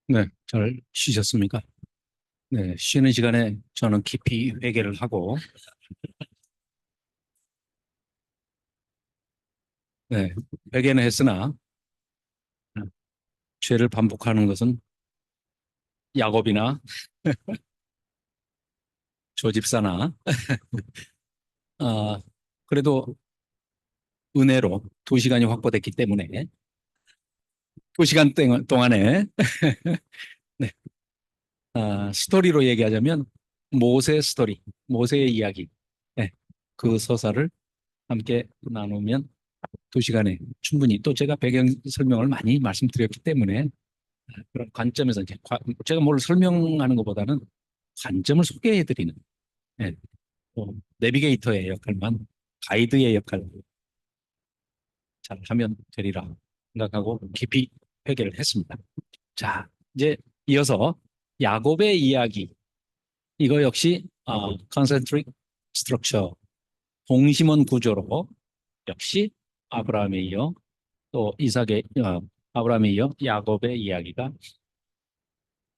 네, 잘 쉬셨습니까? 네, 쉬는 시간에 저는 깊이 회개를 하고, 네, 회개는 했으나, 죄를 반복하는 것은 야곱이나 조집사나, 아, 그래도 은혜로 2시간이 확보됐기 때문에, 2시간 동안에, 네, 스토리로 얘기하자면, 모세 스토리, 모세의 이야기, 네, 그 서사를 함께 나누면 2시간에 충분히 또 제가 배경 설명을 많이 말씀드렸기 때문에 그런 관점에서 이제 제가 뭘 설명하는 것보다는 관점을 소개해드리는 예, 내비게이터의 역할만 가이드의 역할을 잘 하면 되리라 생각하고 깊이 회개를 했습니다. 자, 이제 이어서 야곱의 이야기 이거 역시 concentric structure 동심원 구조로 역시 아브라함에 이어 또 이삭의 아브라함에 이어 야곱의 이야기가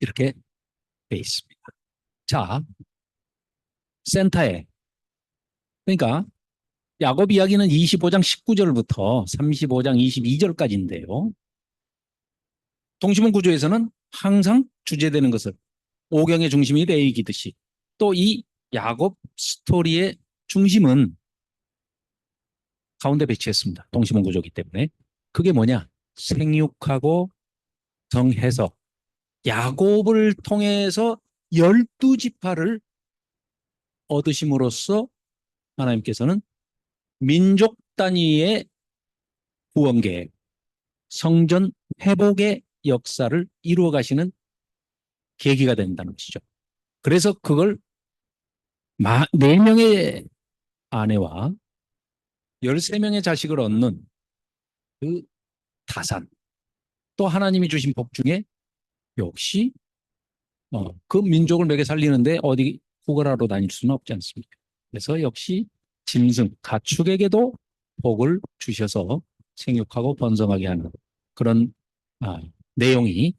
이렇게 돼 있습니다. 자, 센터에 그러니까 야곱 이야기는 25장 19절부터 35장 22절까지인데요. 동시문 구조에서는 항상 주제되는 것을 오경의 중심이 레이기듯이 또 이 야곱 스토리의 중심은 가운데 배치했습니다. 동시문 구조이기 때문에. 그게 뭐냐? 생육하고 정해서 야곱을 통해서 12지파를 얻으심으로써 하나님께서는 민족 단위의 구원계획, 성전 회복의 역사를 이루어 가시는 계기가 된다는 것이죠. 그래서 그걸 4명의 아내와 13명의 자식을 얻는 그 다산, 또 하나님이 주신 복 중에 역시 그 민족을 먹여 살리는데 어디 구걸하러 다닐 수는 없지 않습니까? 그래서 역시 짐승, 가축에게도 복을 주셔서 생육하고 번성하게 하는 그런 아, 내용이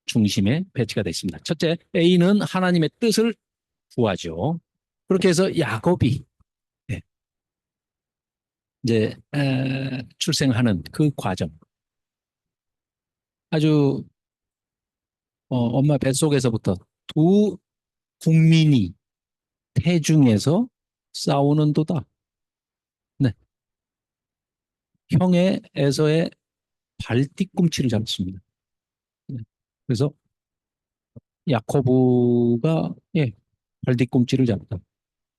중심에 배치가 되어 있습니다. 첫째, A는 하나님의 뜻을 구하죠. 그렇게 해서 야곱이 예, 이제 출생하는 그 과정. 아주 엄마 뱃속에서부터 두 국민이 태중에서 싸우는도다. 네, 형의 에서의 발뒤꿈치를 잡습니다. 네, 그래서 야코브가 예, 발뒤꿈치를 잡다.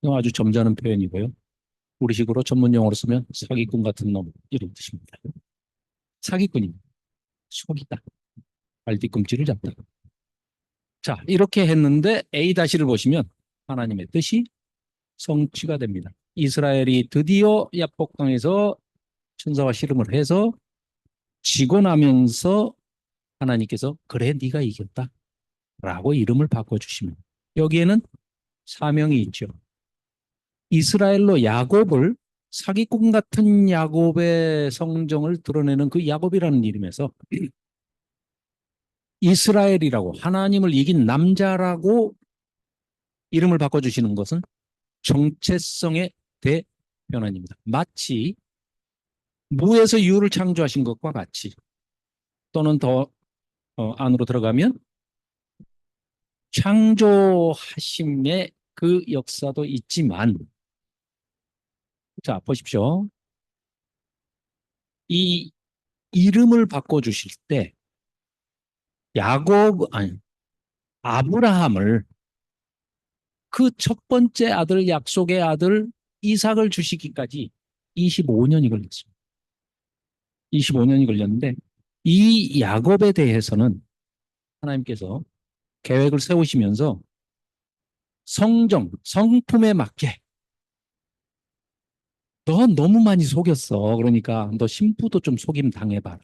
이거 아주 점잖은 표현이고요. 우리식으로 전문 용어로 쓰면 사기꾼 같은 놈 이런 뜻입니다. 사기꾼입니다. 속이다. 발뒤꿈치를 잡다. 자, 이렇게 했는데 A-를 보시면 하나님의 뜻이 성취가 됩니다. 이스라엘이 드디어 야복 땅에서 천사와 씨름을 해서 지고 나면서 하나님께서 그래 네가 이겼다 라고 이름을 바꿔주시면 여기에는 사명이 있죠. 이스라엘로 야곱을 사기꾼 같은 야곱의 성정을 드러내는 그 야곱이라는 이름에서 이스라엘이라고 하나님을 이긴 남자라고 이름을 바꿔주시는 것은 정체성의 대변환입니다. 마치 무에서 유를 창조하신 것과 같이 또는 더 안으로 들어가면 창조하심의 그 역사도 있지만 자 보십시오. 이 이름을 바꿔주실 때 야곱 아니 아브라함을 그 첫 번째 아들 약속의 아들 이삭을 주시기까지 25년이 걸렸습니다. 25년이 걸렸는데 이 야곱에 대해서는 하나님께서 계획을 세우시면서 성정, 성품에 맞게 너 너무 많이 속였어. 그러니까 너 신부도 좀 속임 당해봐라.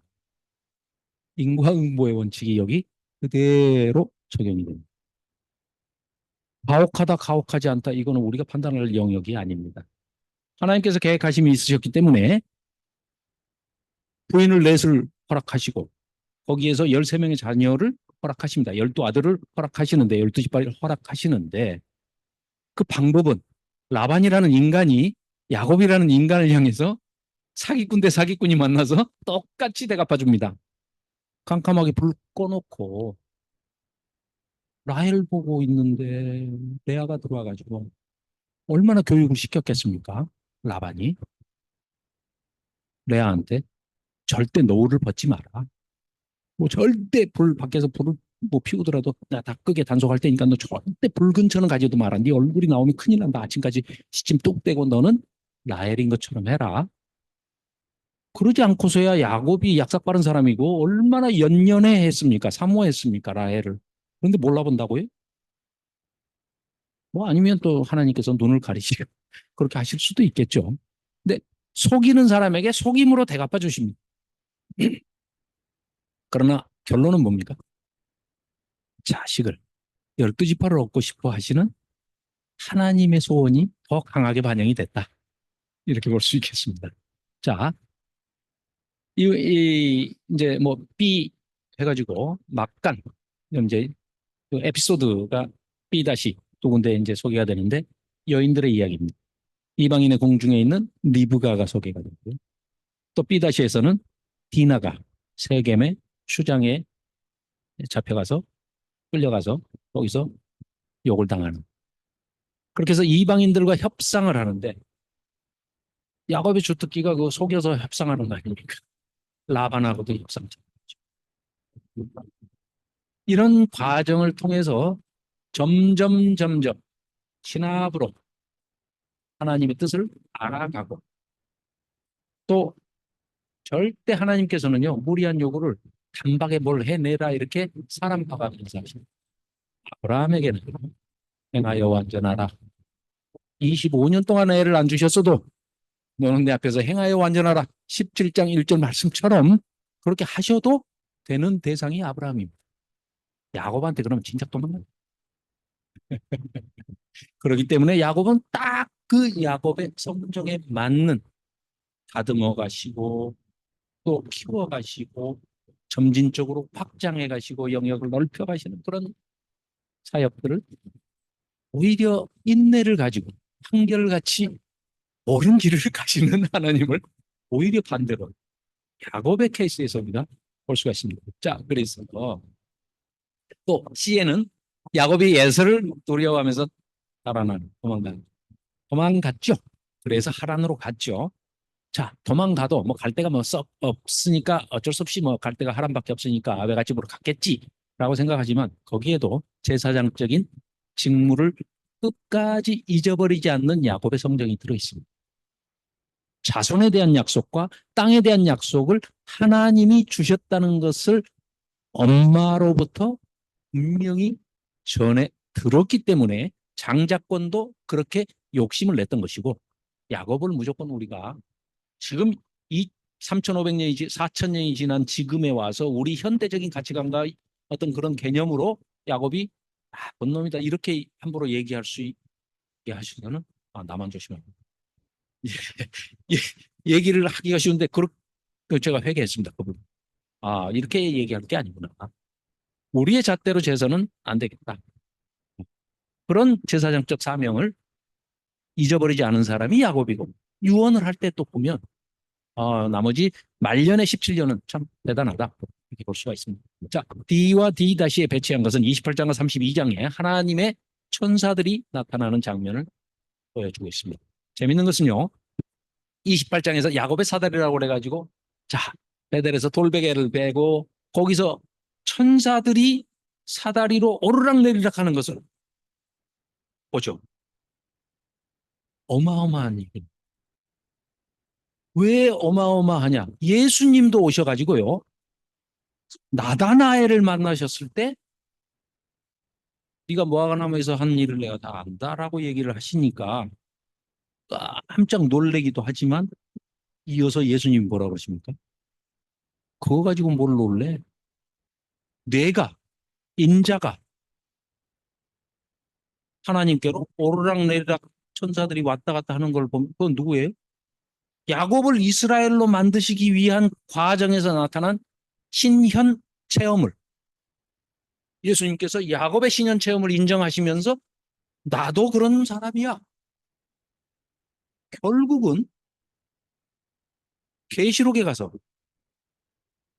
인과응보의 원칙이 여기 그대로 적용이 됩니다. 가혹하다, 가혹하지 않다. 이거는 우리가 판단할 영역이 아닙니다. 하나님께서 계획하심이 있으셨기 때문에 부인을 넷을 허락하시고 거기에서 13명의 자녀를 허락하십니다. 12아들을 허락하시는데 12지파를 허락하시는데 그 방법은 라반이라는 인간이 야곱이라는 인간을 향해서 사기꾼 대 사기꾼이 만나서 똑같이 대갚아줍니다. 캄캄하게 불 꺼놓고 라헬 보고 있는데 레아가 들어와가지고 얼마나 교육을 시켰겠습니까? 라반이 레아한테 절대 노을을 벗지 마라. 뭐 절대 불 밖에서 불을 뭐 피우더라도 나 다 끄게 단속할 테니까 너 절대 불 근처는 가지도 마라. 네 얼굴이 나오면 큰일 난다. 아침까지 시침 뚝 떼고 너는 라헬인 것처럼 해라. 그러지 않고서야 야곱이 약삭 빠른 사람이고 얼마나 연연해 했습니까? 사모했습니까? 라헬을. 그런데 몰라본다고요? 뭐 아니면 또 하나님께서 눈을 가리시고 그렇게 하실 수도 있겠죠. 근데 속이는 사람에게 속임으로 대갚아 주십니다. 그러나 결론은 뭡니까? 자식을 12지파를 얻고 싶어 하시는 하나님의 소원이 더 강하게 반영이 됐다. 이렇게 볼 수 있겠습니다. 자, 이제 뭐 B 해가지고 막간 이제 그 에피소드가 B-두 군데 이제 소개가 되는데 여인들의 이야기입니다. 이방인의 궁중에 있는 리브가가 소개가 되고요. 또 B-에서는 디나가 세겜의 추장에 잡혀가서 끌려가서 거기서 욕을 당하는. 그렇게 해서 이방인들과 협상을 하는데 야곱의 주특기가 그 속여서 협상하는 거 아닙니까? 라반하고도 협상. 이런 과정을 통해서 점점 신압으로 하나님의 뜻을 알아가고 또 절대 하나님께서는요 무리한 요구를 단박에 뭘 해내라 이렇게 사람 파악하면서 하십니다. 아브라함에게는 행하여 완전하라. 25년 동안 애를 안 주셨어도 너는 내 앞에서 행하여 완전하라. 17장 1절 말씀처럼 그렇게 하셔도 되는 대상이 아브라함입니다. 야곱한테 그러면 진짜 도망가요. 그렇기 때문에 야곱은 딱 그 야곱의 성정에 맞는 다듬어 가시고 또 키워 가시고 점진적으로 확장해 가시고 영역을 넓혀 가시는 그런 사역들을 오히려 인내를 가지고 한결같이 옳은 길을 가시는 하나님을 오히려 반대로 야곱의 케이스에서 우리가 볼 수가 있습니다. 자, 그래서 또 C에는 야곱이 에서를 두려워하면서 달아나는 도망갔죠. 그래서 하란으로 갔죠. 자, 도망가도 뭐 갈 데가 뭐 썩 없으니까 어쩔 수 없이 뭐 갈 데가 하란밖에 없으니까 외갓집으로 갔겠지라고 생각하지만 거기에도 제사장적인 직무를 끝까지 잊어버리지 않는 야곱의 성정이 들어 있습니다. 자손에 대한 약속과 땅에 대한 약속을 하나님이 주셨다는 것을 엄마로부터 분명히 전에 들었기 때문에 장자권도 그렇게 욕심을 냈던 것이고 야곱을 무조건 우리가 지금 이 3,500년이 4,000년이 지난 지금에 와서 우리 현대적인 가치관과 어떤 그런 개념으로 야곱이 본놈이다 이렇게 함부로 얘기할 수 있게 하시면은 나만 조심하고 얘기를 하기가 쉬운데 제가 회개했습니다. 그분. 이렇게 얘기할 게 아니구나. 우리의 잣대로 제사는 안 되겠다. 그런 제사장적 사명을 잊어버리지 않은 사람이 야곱이고 유언을 할 때 또 보면 나머지 말년의 17년은 참 대단하다. 이렇게 볼 수가 있습니다. 자, D와 D-에 배치한 것은 28장과 32장에 하나님의 천사들이 나타나는 장면을 보여주고 있습니다. 재밌는 것은요. 28장에서 야곱의 사다리라고 그래가지고 자, 베델에서 돌베개를 베고 거기서 천사들이 사다리로 오르락내리락 하는 것을 보죠. 어마어마한 일입니다. 왜 어마어마하냐? 예수님도 오셔가지고요. 나다나엘을 만나셨을 때 네가 모아가나무에서 한 일을 내가 다 안다라고 얘기를 하시니까 깜짝 놀래기도 하지만 이어서 예수님이 뭐라고 그러십니까? 그거 가지고 뭘 놀래? 내가 인자가 하나님께로 오르락내리락 천사들이 왔다 갔다 하는 걸 보면 그건 누구예요? 야곱을 이스라엘로 만드시기 위한 과정에서 나타난 신현 체험을 예수님께서 야곱의 신년 체험을 인정하시면서 나도 그런 사람이야. 결국은 계시록에 가서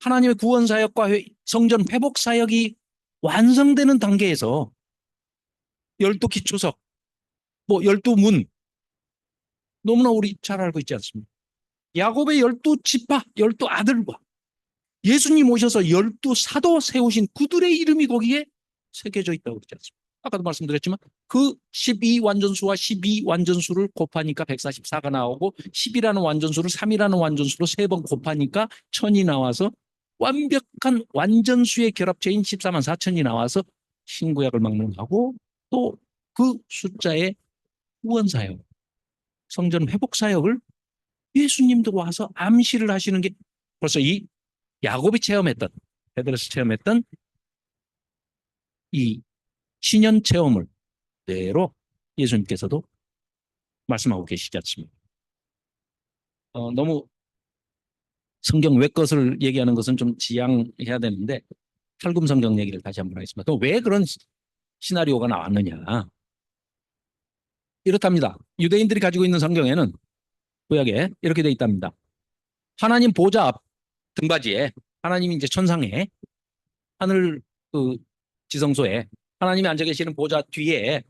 하나님의 구원 사역과 성전 회복 사역이 완성되는 단계에서 열두 기초석, 뭐 열두 문, 너무나 우리 잘 알고 있지 않습니까? 야곱의 열두 지파, 열두 아들과 예수님 오셔서 열두 사도 세우신 그들의 이름이 거기에 새겨져 있다고 그러지 않습니까? 아까도 말씀드렸지만 그 12 완전수와 12 완전수를 곱하니까 144가 나오고 10이라는 완전수를 3이라는 완전수로 3번 곱하니까 1000이 나와서 완벽한 완전수의 결합체인 14만 4천이 나와서 신구약을 막론하고 또 그 숫자의 후원사역, 성전 회복사역을 예수님도 와서 암시를 하시는 게 벌써 이 야곱이 체험했던, 베드로스 체험했던 이 신년 체험을 그대로 예수님께서도 말씀하고 계시지 않습니까? 너무 성경 외 것을 얘기하는 것은 좀 지양해야 되는데 탈금 성경 얘기를 다시 한번 하겠습니다. 또 왜 그런 시나리오가 나왔느냐? 이렇답니다. 유대인들이 가지고 있는 성경에는 구약에 이렇게 돼 있답니다. 하나님 보좌 앞 등받이에 하나님이 이제 천상에 하늘 그 지성소에 하나님이 앉아 계시는 보좌 뒤에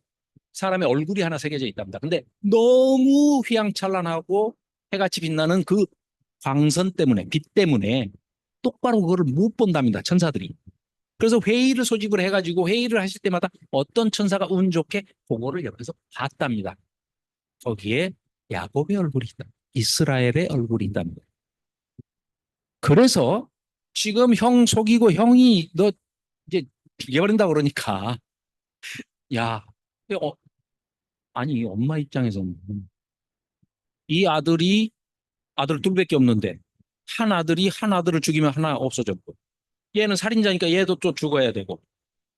사람의 얼굴이 하나 새겨져 있답니다. 근데 너무 휘황찬란하고 해같이 빛나는 그 광선 때문에, 빛 때문에 똑바로 그거를 못 본답니다. 천사들이. 그래서 회의를 소집을 해가지고 회의를 하실 때마다 어떤 천사가 운 좋게 그거를 옆에서 봤답니다. 거기에 야곱의 얼굴이 있다. 이스라엘의 얼굴이 있답니다. 그래서 지금 형 속이고 형이 너 이제 죽여버린다 그러니까 야, 아니 엄마 입장에서는 이 아들이 아들 둘밖에 없는데 한 아들을 죽이면 하나 없어졌고 얘는 살인자니까 얘도 또 죽어야 되고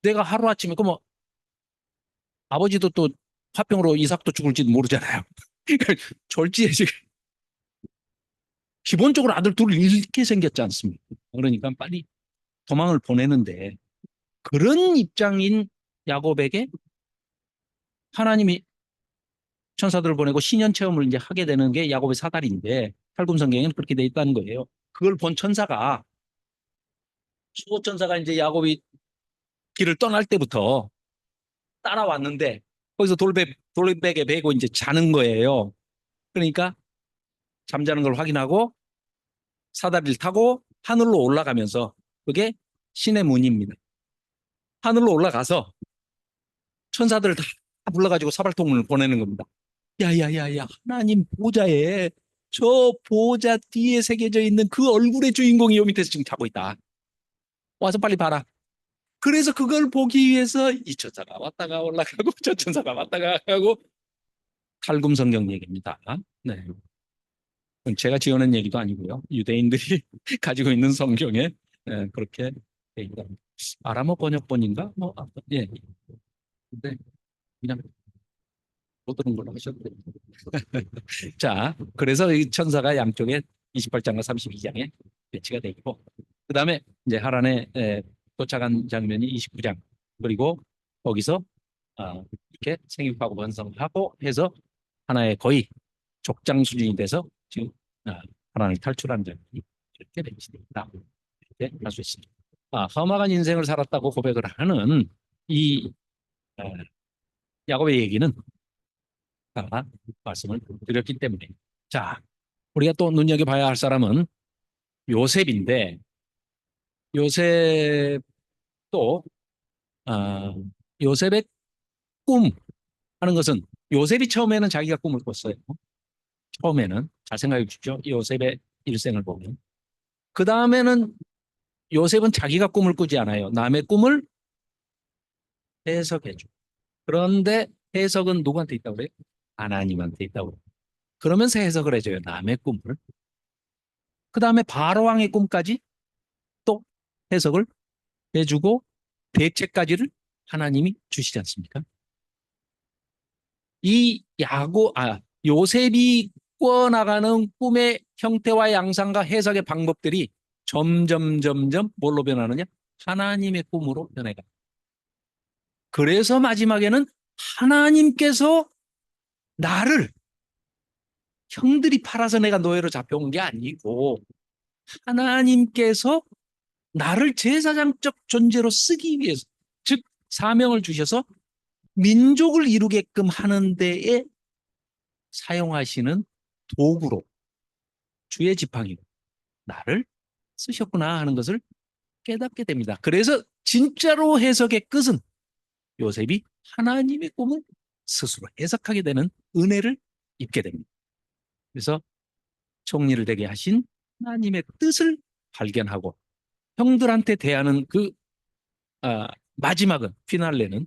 내가 하루아침에 그럼 아버지도 또 화병으로 이삭도 죽을지도 모르잖아요. 졸지에 지금 기본적으로 아들 둘을 잃게 생겼지 않습니까? 그러니까 빨리 도망을 보내는데 그런 입장인 야곱에게 하나님이 천사들을 보내고 신년 체험을 이제 하게 되는 게 야곱의 사달인데 탈금 성경에는 그렇게 돼 있다는 거예요. 그걸 본 천사가 수호 천사가 이제 야곱이 길을 떠날 때부터 따라왔는데 거기서 돌백에 베고 이제 자는 거예요. 그러니까 잠자는 걸 확인하고 사다리를 타고 하늘로 올라가면서 그게 신의 문입니다. 하늘로 올라가서 천사들을 다 불러가지고 사발통문을 보내는 겁니다. 야야야야 하나님 보좌에 저 보좌 뒤에 새겨져 있는 그 얼굴의 주인공이 요 밑에서 지금 자고 있다. 와서 빨리 봐라. 그래서 그걸 보기 위해서 이 천사가 왔다가 올라가고 저 천사가 왔다가 가고 탈금 성경 얘기입니다. 네. 제가 지어낸 얘기도 아니고요. 유대인들이 가지고 있는 성경에 그렇게 돼 있다. 아람어 번역본인가? 예. 근데 그냥 못 들은 걸로 하셔도 됩니다. 자, 그래서 이 천사가 양쪽에 28장과 32장에 배치가 돼 있고, 그 다음에 이제 하란에 도착한 장면이 29장, 그리고 거기서 이렇게 생육하고 번성하고 해서 하나의 거의 족장 수준이 돼서 지금 하란을 탈출한 장면이 이렇게 배치됩니다. 이렇게 할 수 있습니다. 험악한 인생을 살았다고 고백을 하는 이 야곱의 얘기는 말씀을 드렸기 때문에 자 우리가 또 눈여겨봐야 할 사람은 요셉인데 요셉도 요셉의 꿈 하는 것은 요셉이 처음에는 자기가 꿈을 꿨어요. 처음에는 잘 생각해 주십시오. 요셉의 일생을 보면 그 다음에는 요셉은 자기가 꿈을 꾸지 않아요. 남의 꿈을 해석해 줘. 그런데 해석은 누구한테 있다고 그래요? 하나님한테 있다고 그래요. 그러면서 해석을 해줘요. 남의 꿈을. 그 다음에 바로왕의 꿈까지 또 해석을 해주고 대책까지를 하나님이 주시지 않습니까? 이 요셉이 꾸어나가는 꿈의 형태와 양상과 해석의 방법들이 점점 뭘로 변하느냐? 하나님의 꿈으로 변해가. 그래서 마지막에는 하나님께서 나를 형들이 팔아서 내가 노예로 잡혀온 게 아니고 하나님께서 나를 제사장적 존재로 쓰기 위해서, 즉 사명을 주셔서 민족을 이루게끔 하는 데에 사용하시는 도구로 주의 지팡이로 나를 쓰셨구나 하는 것을 깨닫게 됩니다. 그래서 진짜로 해석의 끝은 요셉이 하나님의 꿈을 스스로 해석하게 되는 은혜를 입게 됩니다. 그래서 총리를 되게 하신 하나님의 뜻을 발견하고 형들한테 대하는 그 마지막은, 피날레는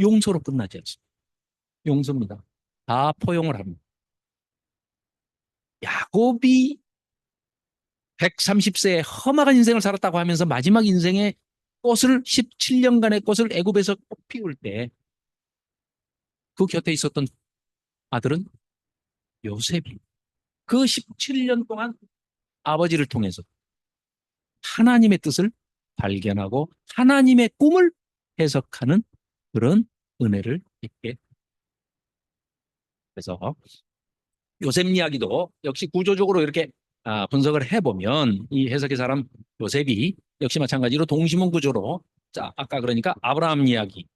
용서로 끝나지 않습니다. 용서입니다. 다 포용을 합니다. 야곱이 130세에 험악한 인생을 살았다고 하면서 마지막 인생의 꽃을 17년간의 꽃을 애굽에서 꽃 피울 때 그 곁에 있었던 아들은 요셉이 그 17년 동안 아버지를 통해서 하나님의 뜻을 발견하고 하나님의 꿈을 해석하는 그런 은혜를 입게. 그래서 요셉 이야기도 역시 구조적으로 이렇게 분석을 해보면 이 해석의 사람 요셉이 역시 마찬가지로 동시문 구조로, 자, 아까 그러니까 아브라함 이야기,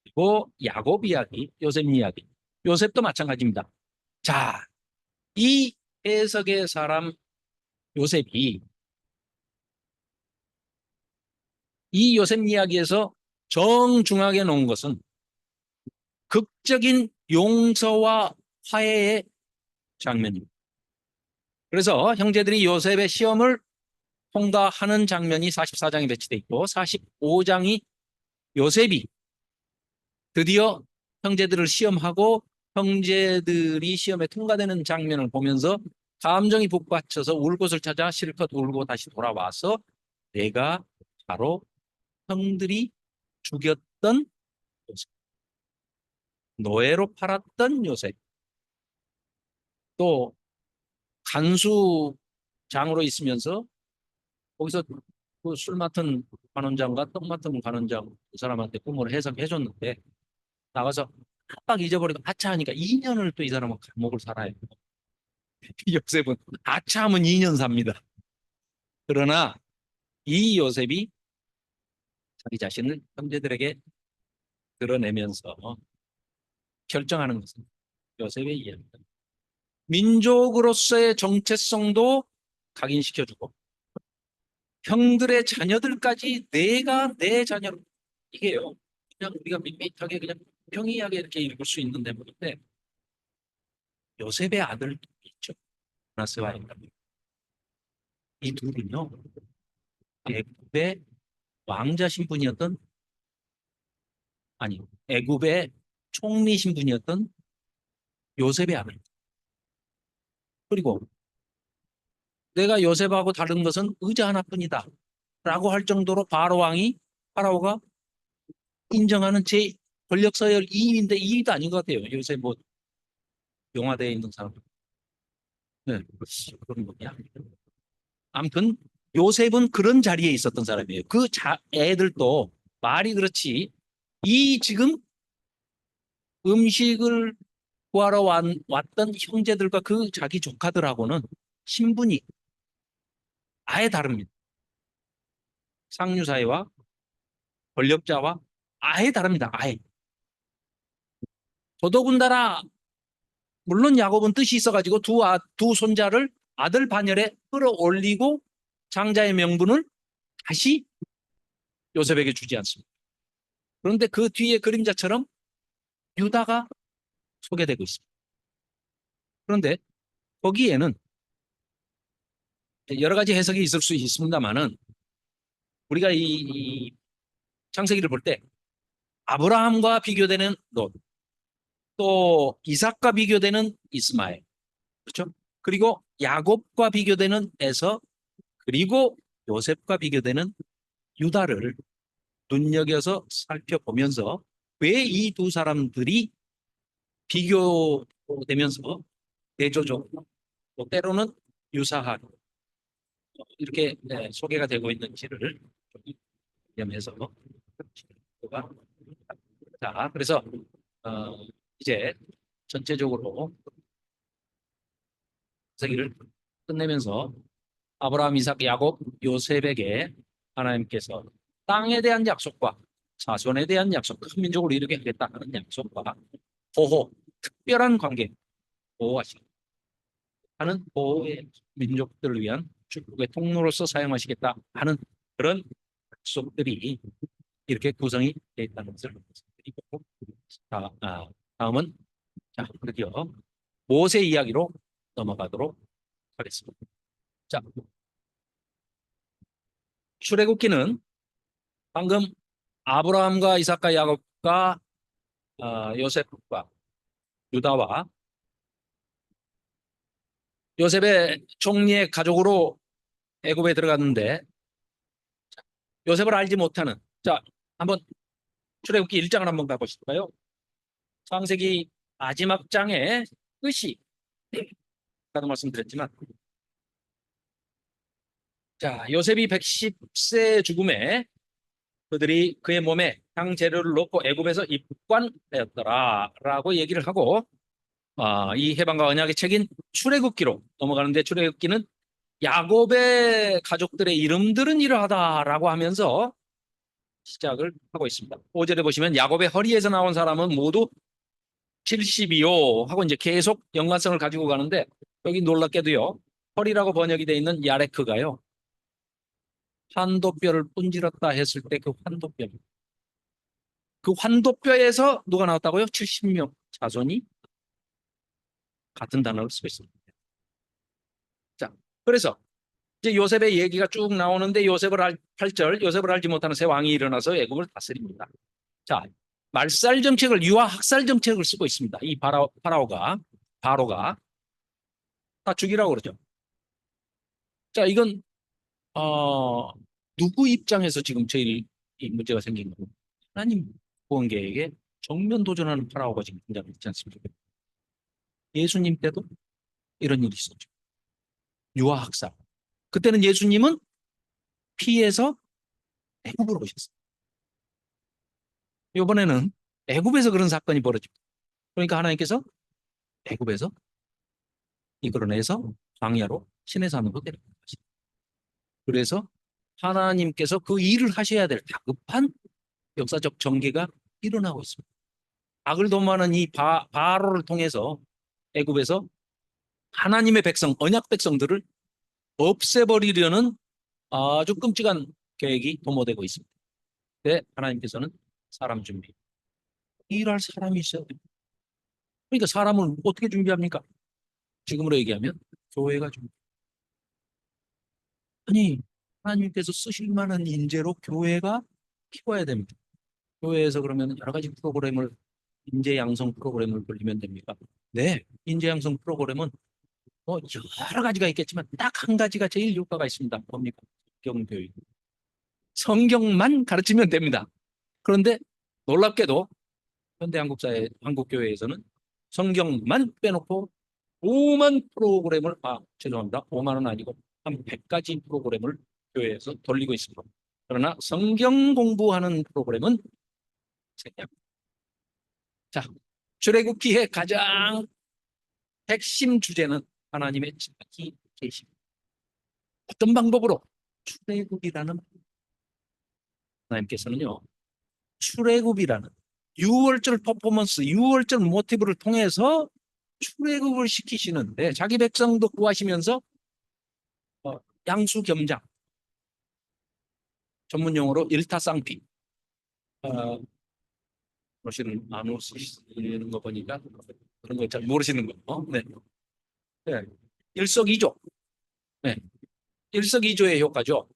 그리고 야곱 이야기, 요셉 이야기, 요셉도 마찬가지입니다. 자, 이 해석의 사람 요셉이 이 요셉 이야기에서 정중하게 놓은 것은 극적인 용서와 화해의 장면입니다. 그래서 형제들이 요셉의 시험을 통과하는 장면이 44장에 배치되어 있고 45장이 요셉이 드디어 형제들을 시험하고 형제들이 시험에 통과되는 장면을 보면서 감정이 북받쳐서 울 곳을 찾아 실컷 울고 다시 돌아와서 내가 바로 형들이 죽였던 요셉, 노예로 팔았던 요셉, 또 간수장으로 있으면서 거기서 그 술 맡은 관원장과 떡 맡은 관원장 그 사람한테 꿈을 해석해 줬는데 나가서 깜빡 잊어버리고 아차 하니까 2년을 또 이 사람은 감옥을 살아요. 요셉은 아차 하면 2년 삽니다. 그러나 이 요셉이 자기 자신을 형제들에게 드러내면서 결정하는 것은 요셉의 이야기입니다. 민족으로서의 정체성도 각인시켜주고 형들의 자녀들까지 내가 내 자녀로, 이게요 그냥 우리가 밋밋하게 그냥 평이하게 이렇게 읽을 수 있는 내용인데 요셉의 아들 있죠. 마나스와 에프라임. 이 둘은요 애굽의 왕자 신분이었던, 아니 애굽의 총리 신분이었던 요셉의 아들. 그리고 내가 요셉하고 다른 것은 의자 하나뿐이다 라고 할 정도로 파라오가 인정하는 제 권력 서열 2위인데 2위도 아닌 것 같아요. 요새 뭐 용화되어 있는 사람. 네, 그런 거냐. 아무튼 요셉은 그런 자리에 있었던 사람이에요. 그 애들도 말이 그렇지. 이 지금 음식을 구하러 왔던 형제들과 그 자기 조카들하고는 신분이 아예 다릅니다. 상류사회와 권력자와 아예 다릅니다. 아예. 더더군다나 물론 야곱은 뜻이 있어가지고 두 손자를 아들 반열에 끌어올리고 장자의 명분을 다시 요셉에게 주지 않습니다. 그런데 그 뒤에 그림자처럼 유다가 소개되고 있습니다. 그런데 거기에는 여러 가지 해석이 있을 수 있습니다만은 우리가 이 창세기를 볼 때 아브라함과 비교되는 롯, 또 이삭과 비교되는 이스마엘, 그렇죠? 그리고 야곱과 비교되는 에서, 그리고 요셉과 비교되는 유다를 눈여겨서 살펴보면서 왜 이 두 사람들이 비교되면서 대조적, 또 때로는 유사한 이렇게 소개가 되고 있는지를 좀 염해서. 자, 그래서 이제 전체적으로 세기를 끝내면서 아브라함, 이삭, 야곱, 요셉에게 하나님께서 땅에 대한 약속과 자손에 대한 약속, 큰 민족으로 이루게 하겠다 하는 약속과 보호, 특별한 관계, 보호하시는 보호의 민족들을 위한 축복의 통로로서 사용하시겠다 하는 그런 약속들이 이렇게 구성이 되어 있다는 것을 말씀드리고, 다음은 드디어 모세 이야기로 넘어가도록 하겠습니다. 자, 출애굽기는 방금 아브라함과 이삭과 야곱과 요셉과 유다와 요셉의 총리의 가족으로 애굽에 들어갔는데, 요셉을 알지 못하는, 자, 한번 출애굽기 1장을 한번 가보실까요? 창세기 마지막 장의 끝이, 아까도 말씀드렸지만, 자, 요셉이 110세 죽음에 그들이 그의 몸에 향재료를 넣고 애굽에서 입관되었더라라고 얘기를 하고, 이 해방과 언약의 책인 출애굽기로 넘어가는데, 출애굽기는 야곱의 가족들의 이름들은 이러하다라고 하면서 시작을 하고 있습니다. 5절에 보시면 야곱의 허리에서 나온 사람은 모두 70이요 하고 이제 계속 연관성을 가지고 가는데, 여기 놀랍게도요, 허리라고 번역이 되어 있는 야레크가요, 환도뼈를 분질렀다 했을 때 그 환도뼈에서 누가 나왔다고요? 70명 자손이 같은 단어를 쓰고 있습니다. 자, 그래서 이제 요셉의 얘기가 쭉 나오는데, 8절, 요셉을 알지 못하는 새 왕이 일어나서 애굽을 다스립니다. 자, 말살 정책을, 유아 학살 정책을 쓰고 있습니다. 이 바로가 다 죽이라고 그러죠. 자, 이건 누구 입장에서 지금 제일 이 문제가 생긴 거고, 하나님 구원 계획에 정면 도전하는 파라오가 지금 등장했지 않습니까? 예수님 때도 이런 일이 있었죠. 유아 학살. 그때는 예수님은 피해서 애굽으로 오셨어요. 이번에는 애굽에서 그런 사건이 벌어집니다. 그러니까 하나님께서 애굽에서 이끌어내서 광야로 시내 산으로 데려가신 거죠. 그래서 하나님께서 그 일을 하셔야 될 다급한 역사적 전개가 일어나고 있습니다. 악을 도모하는 이 바로를 통해서 애굽에서 하나님의 백성, 언약 백성들을 없애버리려는 아주 끔찍한 계획이 도모되고 있습니다. 네, 하나님께서는 사람 준비, 일할 사람이 있어야 됩니다. 그러니까 사람을 어떻게 준비합니까? 지금으로 얘기하면 교회가 준비. 아니, 하나님께서 쓰실 만한 인재로 교회가 키워야 됩니다. 교회에서 그러면 여러 가지 프로그램을, 인재 양성 프로그램을 돌리면 됩니까? 네, 인재 양성 프로그램은 뭐 여러 가지가 있겠지만 딱 한 가지가 제일 효과가 있습니다. 뭡니까? 성경교육. 성경만 가르치면 됩니다. 그런데 놀랍게도 현대 한국교회에서는 성경만 빼놓고 5만 프로그램을, 죄송합니다. 5만은 아니고 한 100가지 프로그램을 교회에서 돌리고 있습니다. 그러나 성경 공부하는 프로그램은 생략. 자, 출애굽기의 가장 핵심 주제는 하나님의 자기 계심. 어떤 방법으로? 출애굽이라는, 하나님께서는요, 출애굽이라는 6월절 퍼포먼스, 6월절 모티브를 통해서 출애굽을 시키시는데, 자기 백성도 구하시면서 양수겸장, 전문 용어로 일타쌍피, 어, 안 오시는 거 보니까 그런 거 잘 모르시는 거. 네. 네. 일석이조. 네. 일석이조의 효과죠.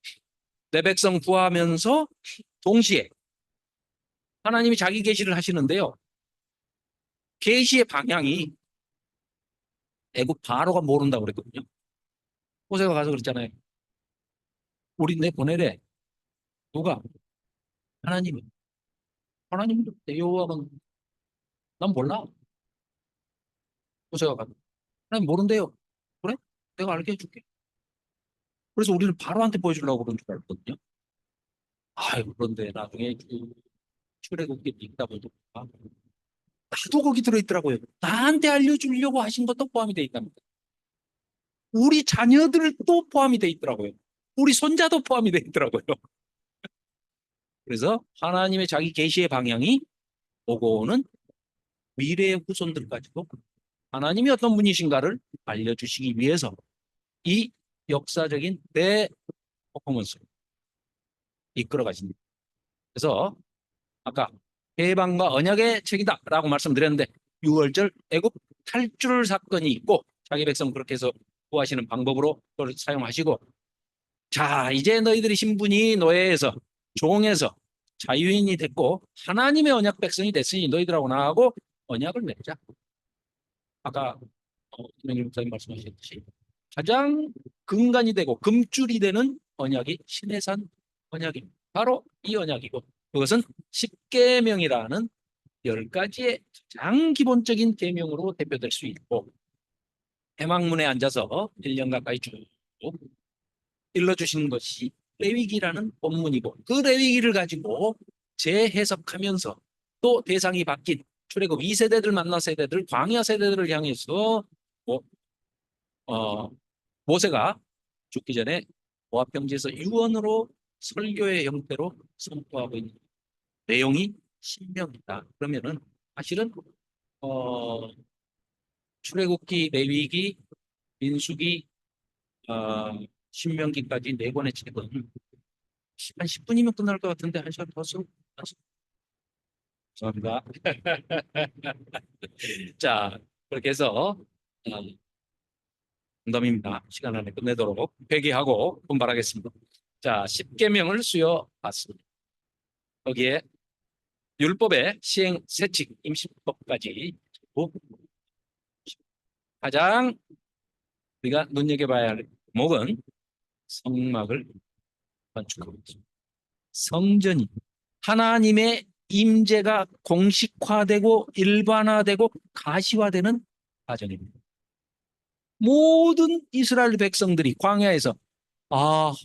내 백성 구하면서 동시에 하나님이 자기 계시를 하시는데요, 계시의 방향이 애굽 바로가 모른다고 그랬거든요. 모세가 가서 그랬잖아요. 우리 내 보내래. 누가? 하나님이. 하나님도 여호와는 난 몰라. 모세가 가서 하나님 모른대요. 그래? 내가 알게 해줄게. 그래서 우리는 바로한테 보여주려고 그런 줄 알았거든요. 그런데 나중에 출애굽기 읽다 보니까 나도 거기 들어있더라고요. 나한테 알려주려고 하신 것도 포함이 돼 있답니다. 우리 자녀들도 포함이 돼 있더라고요. 우리 손자도 포함이 돼 있더라고요. 그래서 하나님의 자기 계시의 방향이 오고는 미래의 후손들까지도 하나님이 어떤 분이신가를 알려주시기 위해서 이 역사적인 대퍼포먼스를 이끌어 가십니다. 그래서 아까 해방과 언약의 책이다라고 말씀드렸는데 6월절 애굽 탈출 사건이 있고 자기 백성 그렇게 해서 구하시는 방법으로 그걸 사용하시고, 자 이제 너희들이 신분이 노예에서 종에서 자유인이 됐고 하나님의 언약 백성이 됐으니 너희들하고 나하고 언약을 맺자. 아까 김영일 목사님 말씀하셨듯이 가장 근간이 되고 금줄이 되는 언약이 시내산 언약입니다. 바로 이 언약이고 그것은 십계명이라는 10가지의 가장 기본적인 계명으로 대표될 수 있고, 해망문에 앉아서 1년 가까이 쭉 일러주시는 것이 레위기라는 본문이고, 그 레위기를 가지고 재해석하면서 또 대상이 바뀐 출애굽 2세대들 만나 세대들, 광야 세대들을 향해서 모세가 죽기 전에 모압 평지에서 유언으로 설교의 형태로 선포하고 있는 내용이 신명이다. 그러면은 사실은 출애굽기, 레위기, 민수기, 신명기까지 4권의 책은 한 10분이면 끝날 것 같은데 1시간 더 쓰고. 죄송합니다. 자, 그렇게 해서 농담입니다. 시간 안에 끝내도록 회개하고 분발하겠습니다. 자, 10계명을 수여받습니다. 거기에 율법의 시행, 세칙, 임신법까지 가장 우리가 눈여겨봐야 할 목은 성막을 건축하고 있습니다. 성전이 하나님의 임재가 공식화되고 일반화되고 가시화되는 과정입니다. 모든 이스라엘 백성들이 광야에서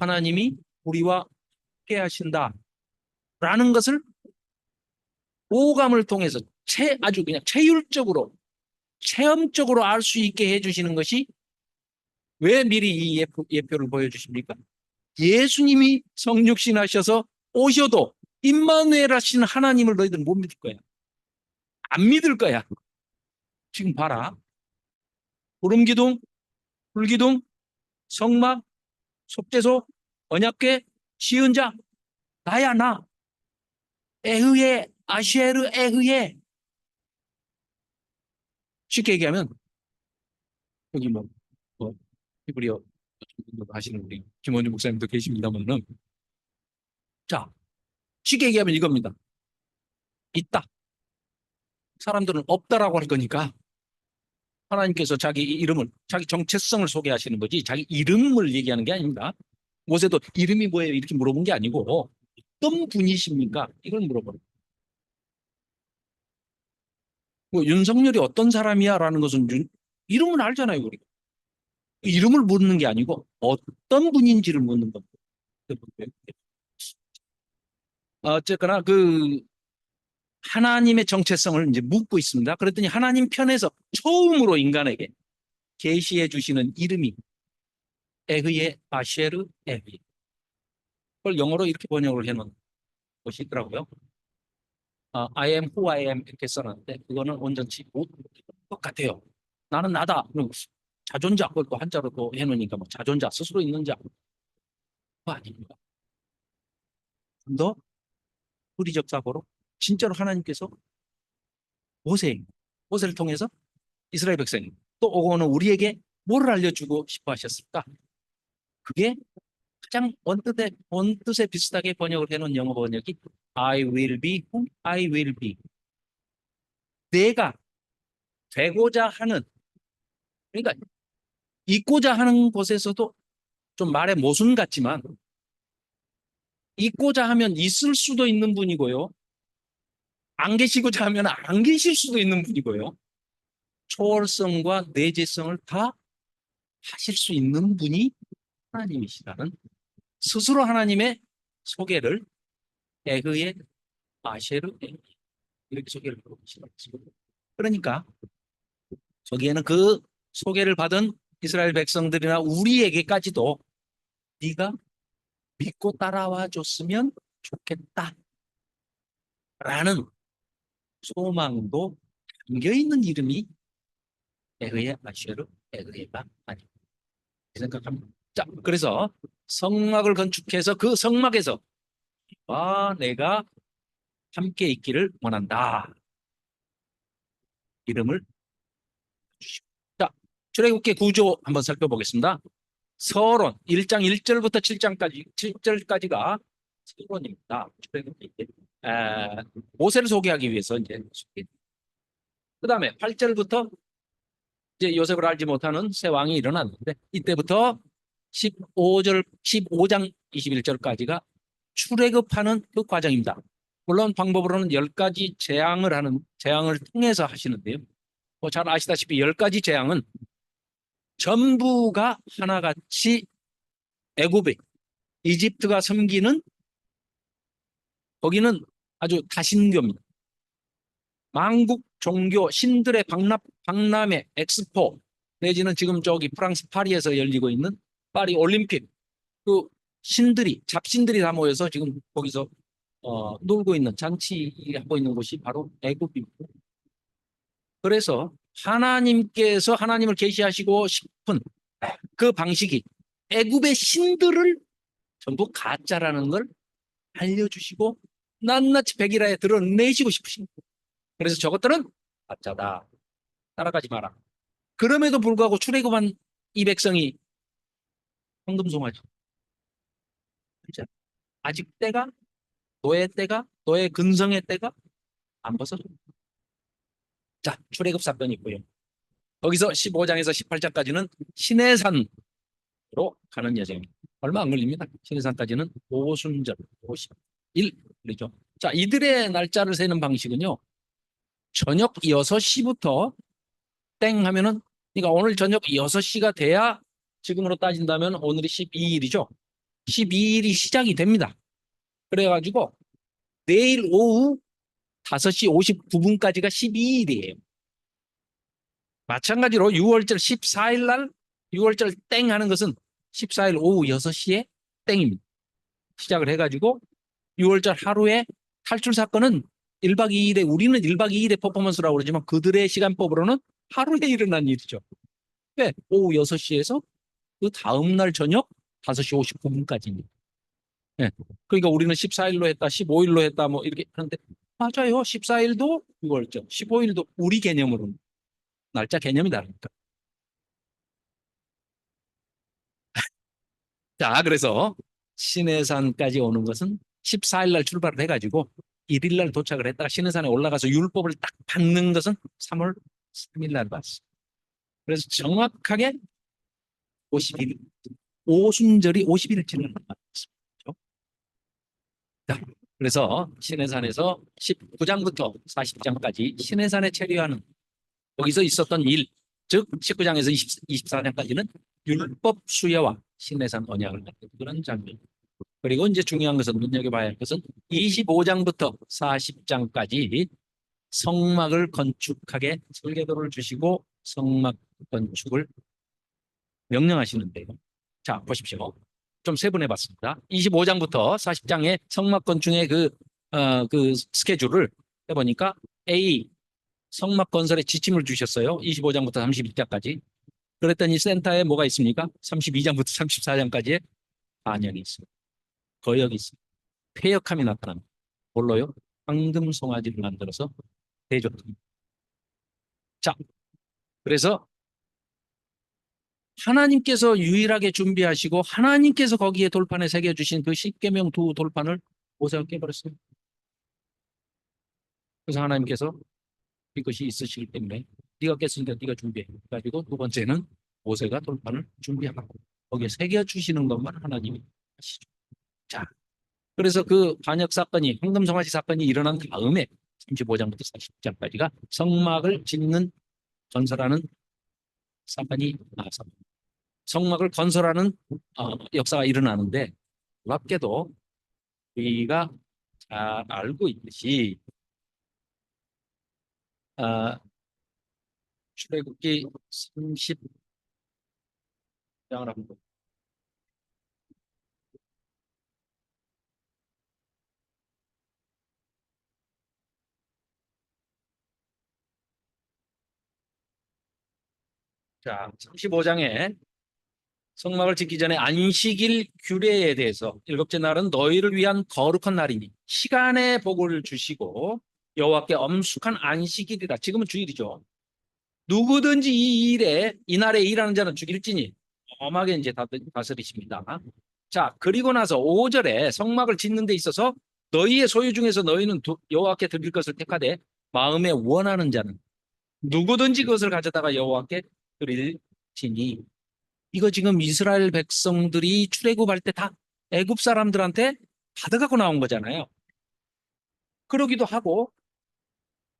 하나님이 우리와 함께 하신다 라는 것을 오감을 통해서 아주 그냥 체율적으로 체험적으로 알 수 있게 해주시는 것이, 왜 미리 이 예표를 보여주십니까? 예수님이 성육신 하셔서 오셔도 임마누엘 하신 하나님을 너희들은 못 믿을 거야. 안 믿을 거야. 지금 봐라. 구름기둥, 불기둥, 성막, 속죄소, 언약궤, 시은자, 나야 나. 에흐예, 아쉐르 에흐예. 쉽게 얘기하면 여기 히브리어 하시는 우리 김원준 목사님도 계십니다만은, 자 쉽게 얘기하면 이겁니다. 있다. 사람들은 없다라고 할 거니까 하나님께서 자기 이름을, 자기 정체성을 소개하시는 거지 자기 이름을 얘기하는 게 아닙니다. 모세도 이름이 뭐예요? 이렇게 물어본 게 아니고 어떤 분이십니까? 이걸 물어보는. 윤석열이 어떤 사람이야? 라는 것은 이름은 알잖아요. 우리가. 이름을 묻는 게 아니고 어떤 분인지를 묻는 겁니다. 어쨌거나 하나님의 정체성을 이제 묻고 있습니다. 그랬더니 하나님 편에서 처음으로 인간에게 계시해 주시는 이름이 에흐예 아쉐르 에흐예. 그걸 영어로 이렇게 번역을 해놓은 것이 있더라고요. I am who I am 이렇게 써놨는데 그거는 온전치 못것 같아요. 나는 나다. 그럼 자존자, 그걸 또 한자로 또 해놓으니까 뭐 자존자, 스스로 있는 자. 그거 아닙니다. 더 의리적 사고로 진짜로 하나님께서 모세를 통해서 이스라엘 백성 또 오고는 우리에게 뭐를 알려주고 싶어 하셨을까? 그게 가장 원뜻에 비슷하게 번역을 해놓은 영어 번역이 I will be who I will be. 내가 되고자 하는, 그러니까 있고자 하는 곳에서도 좀 말의 모순 같지만 있고자 하면 있을 수도 있는 분이고요. 안 계시고자 하면 안 계실 수도 있는 분이고요. 초월성과 내재성을 다 하실 수 있는 분이 하나님이시라는 스스로 하나님의 소개를 에그의 아셰르 이렇게 소개를 하고 계십니다. 그러니까 저기에는 그 소개를 받은 이스라엘 백성들이나 우리에게까지도 네가 믿고 따라와 줬으면 좋겠다라는 소망도 담겨 있는 이름이 에흐의 아쉐르 에흐에가 아닙니다. 생각합니다. 자, 그래서 성막을 건축해서 그 성막에서 내가 함께 있기를 원한다. 이름을 주시고. 자, 출애굽기 구조 한번 살펴보겠습니다. 서론 1장 1절부터 7절까지가 서론입니다. 출애굽기 모세를 소개하기 위해서 이제 그다음에 8절부터 이제 요셉을 알지 못하는 새 왕이 일어났는데 이때부터 15장 21절까지가 출애굽하는 그 과정입니다. 물론 방법으로는 10가지 재앙을 통해서 하시는데요. 잘 아시다시피 10가지 재앙은 전부가 하나같이 애굽에 이집트가 섬기는 거기는 아주 다신교입니다. 만국 종교 신들의 박람회 엑스포 내지는 지금 저기 프랑스 파리에서 열리고 있는 파리 올림픽 그 잡신들이 다 모여서 지금 거기서 놀고 있는 잔치하고 있는 곳이 바로 애굽입니다. 그래서 하나님께서 하나님을 계시하시고 싶은 그 방식이 애굽의 신들을 전부 가짜라는 걸 알려주시고 낱낱이 백일하에 드러내시고 싶으신 거예요. 그래서 저것들은 가짜다. 따라가지 마라. 그럼에도 불구하고 출애굽한 이 백성이 황금송아지. 아직 너의 근성의 때가 안 벗어져. 자, 출애굽 사건이 있고요. 거기서 15장에서 18장까지는 시내산으로 가는 여정입니다. 얼마 안 걸립니다. 시내산까지는 오순절 51 그렇죠. 자, 이들의 날짜를 세는 방식은요. 저녁 6시부터 땡 하면은 그러니까 오늘 저녁 6시가 돼야 지금으로 따진다면 오늘이 12일이죠. 12일이 시작이 됩니다. 그래가지고 내일 오후 5시 59분까지가 12일이에요. 마찬가지로 6월절 14일 날 6월절 땡 하는 것은 14일 오후 6시에 땡입니다. 시작을 해가지고 6월절 하루에 탈출 사건은 1박 2일에 우리는 1박 2일의 퍼포먼스라고 그러지만 그들의 시간법으로는 하루에 일어난 일이죠. 왜? 오후 6시에서 그 다음날 저녁 5시 59분까지입니다. 네. 그러니까 우리는 14일로 했다, 15일로 했다 뭐 이렇게 하는데 맞아요. 14일도 6월절, 15일도 우리 개념으로는 날짜 개념이 다르니까. 자, 그래서 시내산까지 오는 것은 14일 날 출발을 해가지고 1일 날 도착을 했다가 시내산에 올라가서 율법을 딱 받는 것은 3월 3일 날 받았어요. 그래서 정확하게 50일, 오순절이 50일치를 받았습니다. 자, 그래서 시내산에서 19장부터 40장까지 시내산에 체류하는 거기서 있었던 일, 즉 19장에서 24장까지는 율법 수여와 시내산 언약을 갖는 그런 장면. 그리고 이제 중요한 것은 눈여겨봐야 할 것은 25장부터 40장까지 성막을 건축하게 설계도를 주시고 성막 건축을 명령하시는데요. 자, 보십시오. 좀 세분해 봤습니다. 25장부터 40장의 성막 건축의 그 스케줄을 해보니까 A, 성막 건설의 지침을 주셨어요. 25장부터 31장까지. 그랬더니 센터에 뭐가 있습니까? 32장부터 34장까지의 반영이 있습니다. 거역이 있습니다. 폐역함이 나타납니다. 뭘로요? 황금 송아지를 만들어서 대줬습니다. 자, 그래서 하나님께서 유일하게 준비하시고 하나님께서 거기에 돌판에 새겨주신 그 십계명 두 돌판을 모세가 깨버렸습니다. 그래서 하나님께서 이것이 있으시기 때문에 네가 깼으니까 네가 준비해. 가지고 두 번째는 모세가 돌판을 준비하고 거기에 새겨주시는 것만 하나님이 하시죠. 자, 그래서 그 반역 사건이 황금송아지 사건이 일어난 다음에 35장부터 40장까지가 성막을 짓는 건설하는 사건이 나왔습니다. 성막을 건설하는 역사가 일어나는데 놀랍게도 우리가 잘 알고 있듯이 아, 출애굽기 30장을 한번 자, 35장에 성막을 짓기 전에 안식일 규례에 대해서 일곱째 날은 너희를 위한 거룩한 날이니 시간의 복을 주시고 여호와께 엄숙한 안식일이라. 지금은 주일이죠. 누구든지 이 일에 이 날에 일하는 자는 죽일지니 엄하게 이제 다스리십니다. 자, 그리고 나서 5절에 성막을 짓는 데 있어서 너희의 소유 중에서 너희는 여호와께 드릴 것을 택하되 마음에 원하는 자는 누구든지 그것을 가져다가 여호와께 드릴지니. 이거 지금 이스라엘 백성들이 출애굽할 때 다 애굽 사람들한테 받아갖고 나온 거잖아요. 그러기도 하고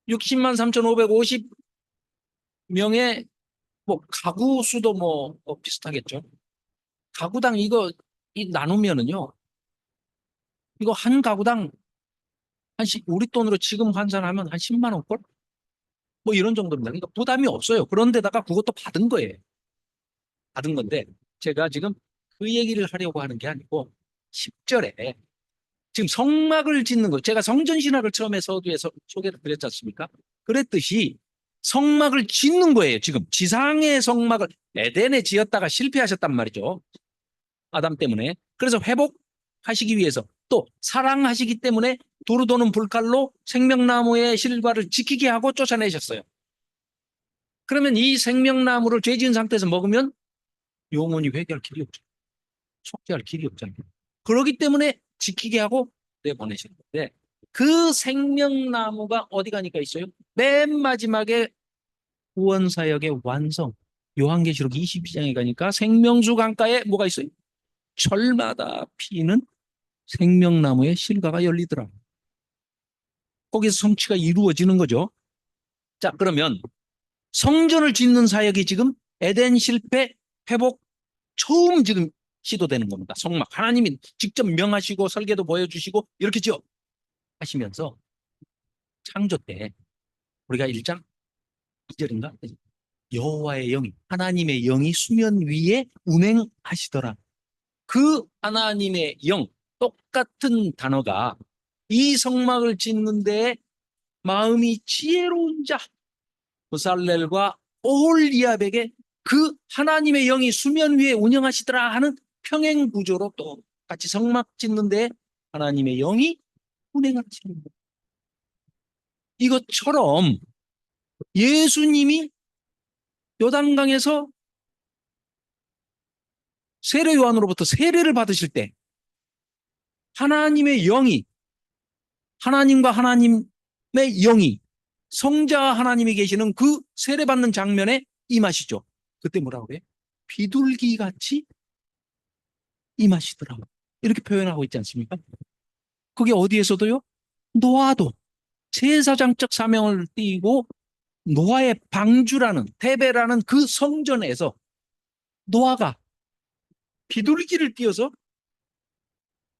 60만 3,550명의 뭐 가구 수도 비슷하겠죠. 가구당 이거 나누면은요. 이거 한 가구당 우리 돈으로 지금 환산하면 한 10만 원꼴? 뭐 이런 정도입니다. 그러니까 부담이 없어요. 그런데다가 그것도 받은 거예요. 받은 건데 제가 지금 그 얘기를 하려고 하는 게 아니고 10절에 지금 성막을 짓는 거, 제가 성전신학을 처음에 서두에서 소개를 드렸지 않습니까? 그랬듯이 성막을 짓는 거예요. 지금 지상의 성막을 에덴에 지었다가 실패하셨단 말이죠. 아담 때문에. 그래서 회복하시기 위해서 또 사랑하시기 때문에 도로 도는 불칼로 생명나무의 실과를 지키게 하고 쫓아내셨어요. 그러면 이 생명나무를 죄 지은 상태에서 먹으면 영원히 회개할 길이 없죠. 속죄할 길이 없잖아요. 그렇기 때문에 지키게 하고 내보내시는 건데 그 생명나무가 어디 가니까 있어요? 맨 마지막에 구원사역의 완성. 요한계시록 22장에 가니까 생명수 강가에 뭐가 있어요? 철마다 피는 생명나무의 실과가 열리더라. 거기서 성취가 이루어지는 거죠. 자, 그러면 성전을 짓는 사역이 지금 에덴 실패 회복 처음 지금 시도되는 겁니다. 성막. 하나님이 직접 명하시고 설계도 보여주시고 이렇게 지어 하시면서 창조 때 우리가 1장 2절인가? 여호와의 영이 하나님의 영이 수면 위에 운행하시더라. 그 하나님의 영 똑같은 단어가 이 성막을 짓는데 마음이 지혜로운 자 부살렐과 오홀리압에게 그 하나님의 영이 수면 위에 운영하시더라 하는 평행 구조로 또 같이 성막 짓는데 하나님의 영이 운행하시는 거예요. 이것처럼 예수님이 요단강에서 세례 요한으로부터 세례를 받으실 때 하나님의 영이 하나님과 하나님의 영이 성자 하나님이 계시는 그 세례받는 장면에 임하시죠. 그때 뭐라고 그래요? 비둘기 같이 임하시더라고. 이렇게 표현하고 있지 않습니까? 그게 어디에서도요? 노아도 제사장적 사명을 띠고 노아의 방주라는 테베라는 그 성전에서 노아가 비둘기를 띄어서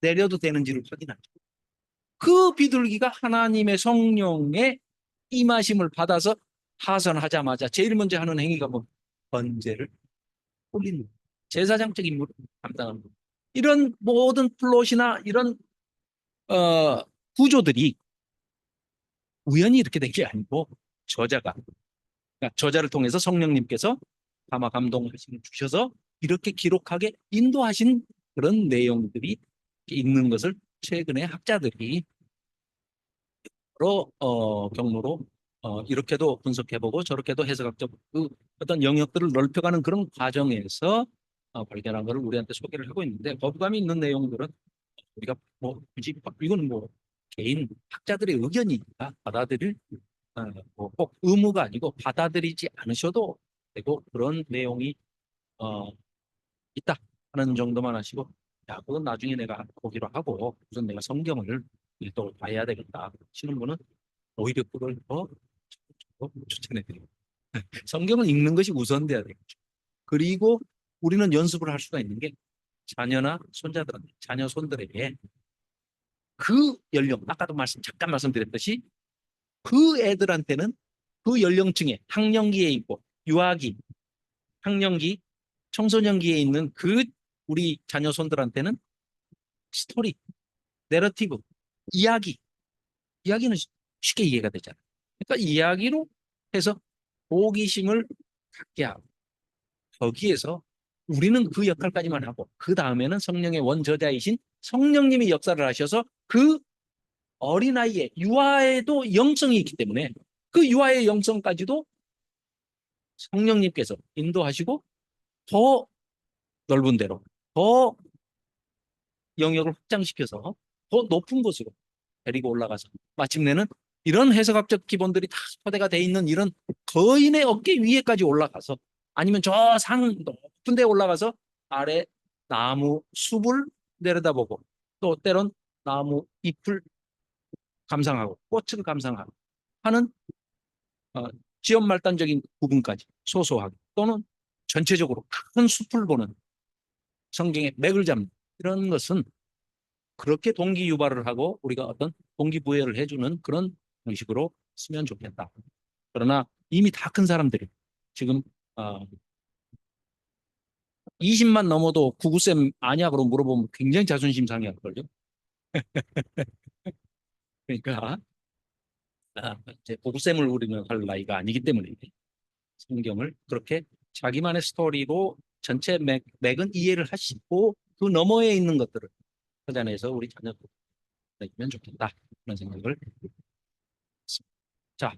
내려도 되는지를 확인하죠. 그 비둘기가 하나님의 성령의 임하심을 받아서 하선하자마자 제일 먼저 하는 행위가 번제를 올리는 제사장적 임무를 감당하는 겁니다. 이런 모든 플롯이나 이런 구조들이 우연히 이렇게 된 게 아니고 그러니까 저자를 통해서 성령님께서 아마 감동하시는 주셔서 이렇게 기록하게 인도하신 그런 내용들이 있는 것을 최근에 학자들이 여러 경로로 이렇게도 분석해보고 저렇게도 해석학적 그 어떤 영역들을 넓혀가는 그런 과정에서 발견한 것을 우리한테 소개를 하고 있는데 거부감이 있는 내용들은 우리가 굳이 이거는 개인 학자들의 의견이니까 받아들일 꼭 의무가 아니고 받아들이지 않으셔도 되고 그런 내용이 있다 하는 정도만 하시고 야 그건 나중에 내가 보기로 하고 우선 내가 성경을 일독을 봐야 되겠다 하시는 분은 오히려 그걸 더 추천해드립니다. 성경을 읽는 것이 우선돼야 되겠죠. 그리고 우리는 연습을 할 수가 있는 게 자녀나 손자들한테 자녀 손들에게 그 연령, 아까도 잠깐 말씀드렸듯이 그 애들한테는 그 연령층에 학령기에 있고 유아기, 학령기, 청소년기에 있는 그 우리 자녀 손들한테는 스토리, 내러티브, 이야기, 이야기는 쉽게 이해가 되잖아요. 그러니까 이야기로 해서 호기심을 갖게 하고 거기에서 우리는 그 역할까지만 하고 그 다음에는 성령의 원저자이신 성령님이 역사를 하셔서 그 어린아이의 유아에도 영성이 있기 때문에 그 유아의 영성까지도 성령님께서 인도하시고 더 넓은 데로 더 영역을 확장시켜서 더 높은 곳으로 데리고 올라가서 마침내는 이런 해석학적 기본들이 다 토대가 돼 있는 이런 거인의 어깨 위에까지 올라가서 아니면 저 산 높은 데 올라가서 아래 나무 숲을 내려다보고 또 때론 나무 잎을 감상하고 꽃을 감상하고 하는 지연말단적인 부분까지 소소하게 또는 전체적으로 큰 숲을 보는 성경의 맥을 잡는 이런 것은 그렇게 동기 유발을 하고 우리가 어떤 동기부여를 해주는 그런 방식으로 쓰면 좋겠다. 그러나 이미 다 큰 사람들이 지금 20만 넘어도 구구쌤 아냐 그러고 물어보면 굉장히 자존심 상해할걸요. 그러니까 이제 구구쌤을 우리는 할 나이가 아니기 때문에 성경을 그렇게 자기만의 스토리로 전체 맥은 이해를 하시고 그 너머에 있는 것들을 찾아내서 우리 자녀들에게면 좋겠다 그런 생각을 했습니다. 자,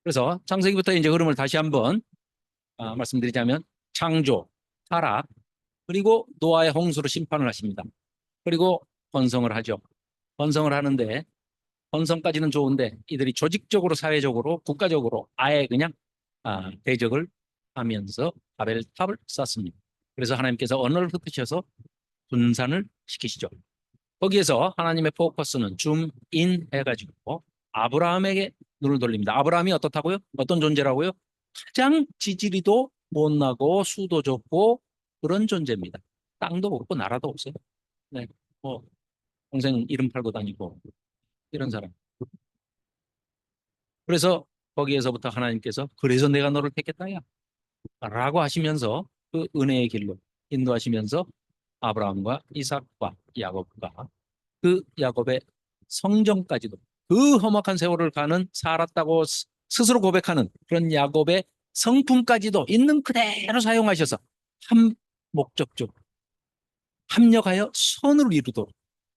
그래서 창세기부터 이제 흐름을 다시 한번 말씀드리자면 창조, 타락, 그리고 노아의 홍수로 심판을 하십니다. 그리고 번성을 하죠. 번성을 하는데 번성까지는 좋은데 이들이 조직적으로 사회적으로 국가적으로 아예 그냥 대적을 하면서 바벨탑을 쌓습니다. 그래서 하나님께서 언어를 흩으셔서 분산을 시키시죠. 거기에서 하나님의 포커스는 줌인 해가지고 아브라함에게 눈을 돌립니다. 아브라함이 어떻다고요? 어떤 존재라고요? 가장 지지리도 못나고 수도 좁고 그런 존재입니다. 땅도 없고 나라도 없어요. 네, 뭐 동생 이름 팔고 다니고 이런 사람. 그래서 거기에서부터 하나님께서 그래서 내가 너를 택했다야 라고 하시면서 그 은혜의 길로 인도하시면서 아브라함과 이삭과 야곱과 그 야곱의 성정까지도 그 험악한 세월을 가는 살았다고 스스로 고백하는 그런 야곱의 성품까지도 있는 그대로 사용하셔서 한 목적적 합력하여 선을 이루도록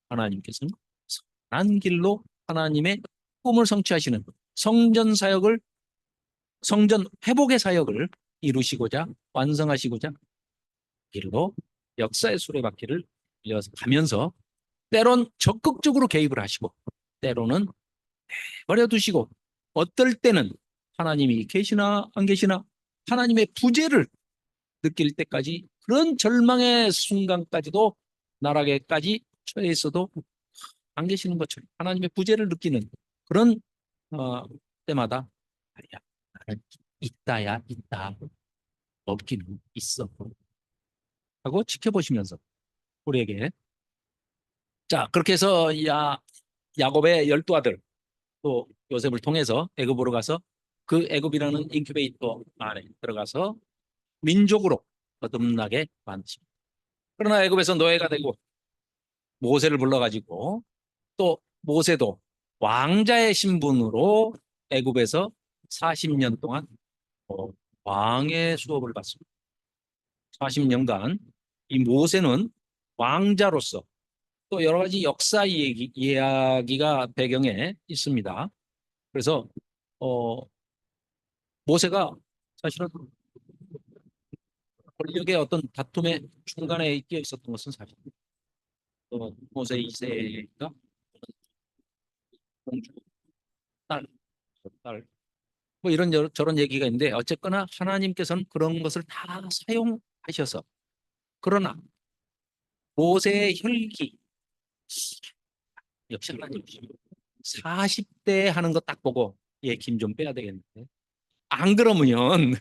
하나님께서는 선한 길로 하나님의 꿈을 성취하시는 성전 사역을 성전 회복의 사역을 이루시고자 완성하시고자 길로 역사의 수레바퀴를 가면서 때론 적극적으로 개입을 하시고 때로는 버려두시고 어떨 때는 하나님이 계시나 안 계시나 하나님의 부재를 느낄 때까지 그런 절망의 순간까지도 나락에까지 처해 있어도 안 계시는 것처럼 하나님의 부재를 느끼는 그런 때마다 야, 나는 있다야 있다 없기는 있어 하고 지켜보시면서 우리에게 자 그렇게 해서 야곱의 12아들 또 요셉을 통해서 애굽으로 가서 그 애굽이라는 인큐베이터 안에 들어가서 민족으로 거듭나게 만드십니다. 그러나 애굽에서 노예가 되고 모세를 불러가지고 또 모세도 왕자의 신분으로 애굽에서 40년 동안 왕의 수업을 받습니다. 40년간 이 모세는 왕자로서 또 여러 가지 역사 이야기가 배경에 있습니다. 그래서 모세가 사실은 권력의 어떤 다툼의 중간에 끼어 있었던 것은 사실입니다. 모세 2세가 공주 딸, 뭐 이런 저런 얘기가 있는데 어쨌거나 하나님께서는 그런 것을 다 사용하셔서 그러나 모세의 혈기 역시 하나님이십니다. 40대 하는 거 딱 보고 얘 김 좀 빼야 되겠는데 안 그러면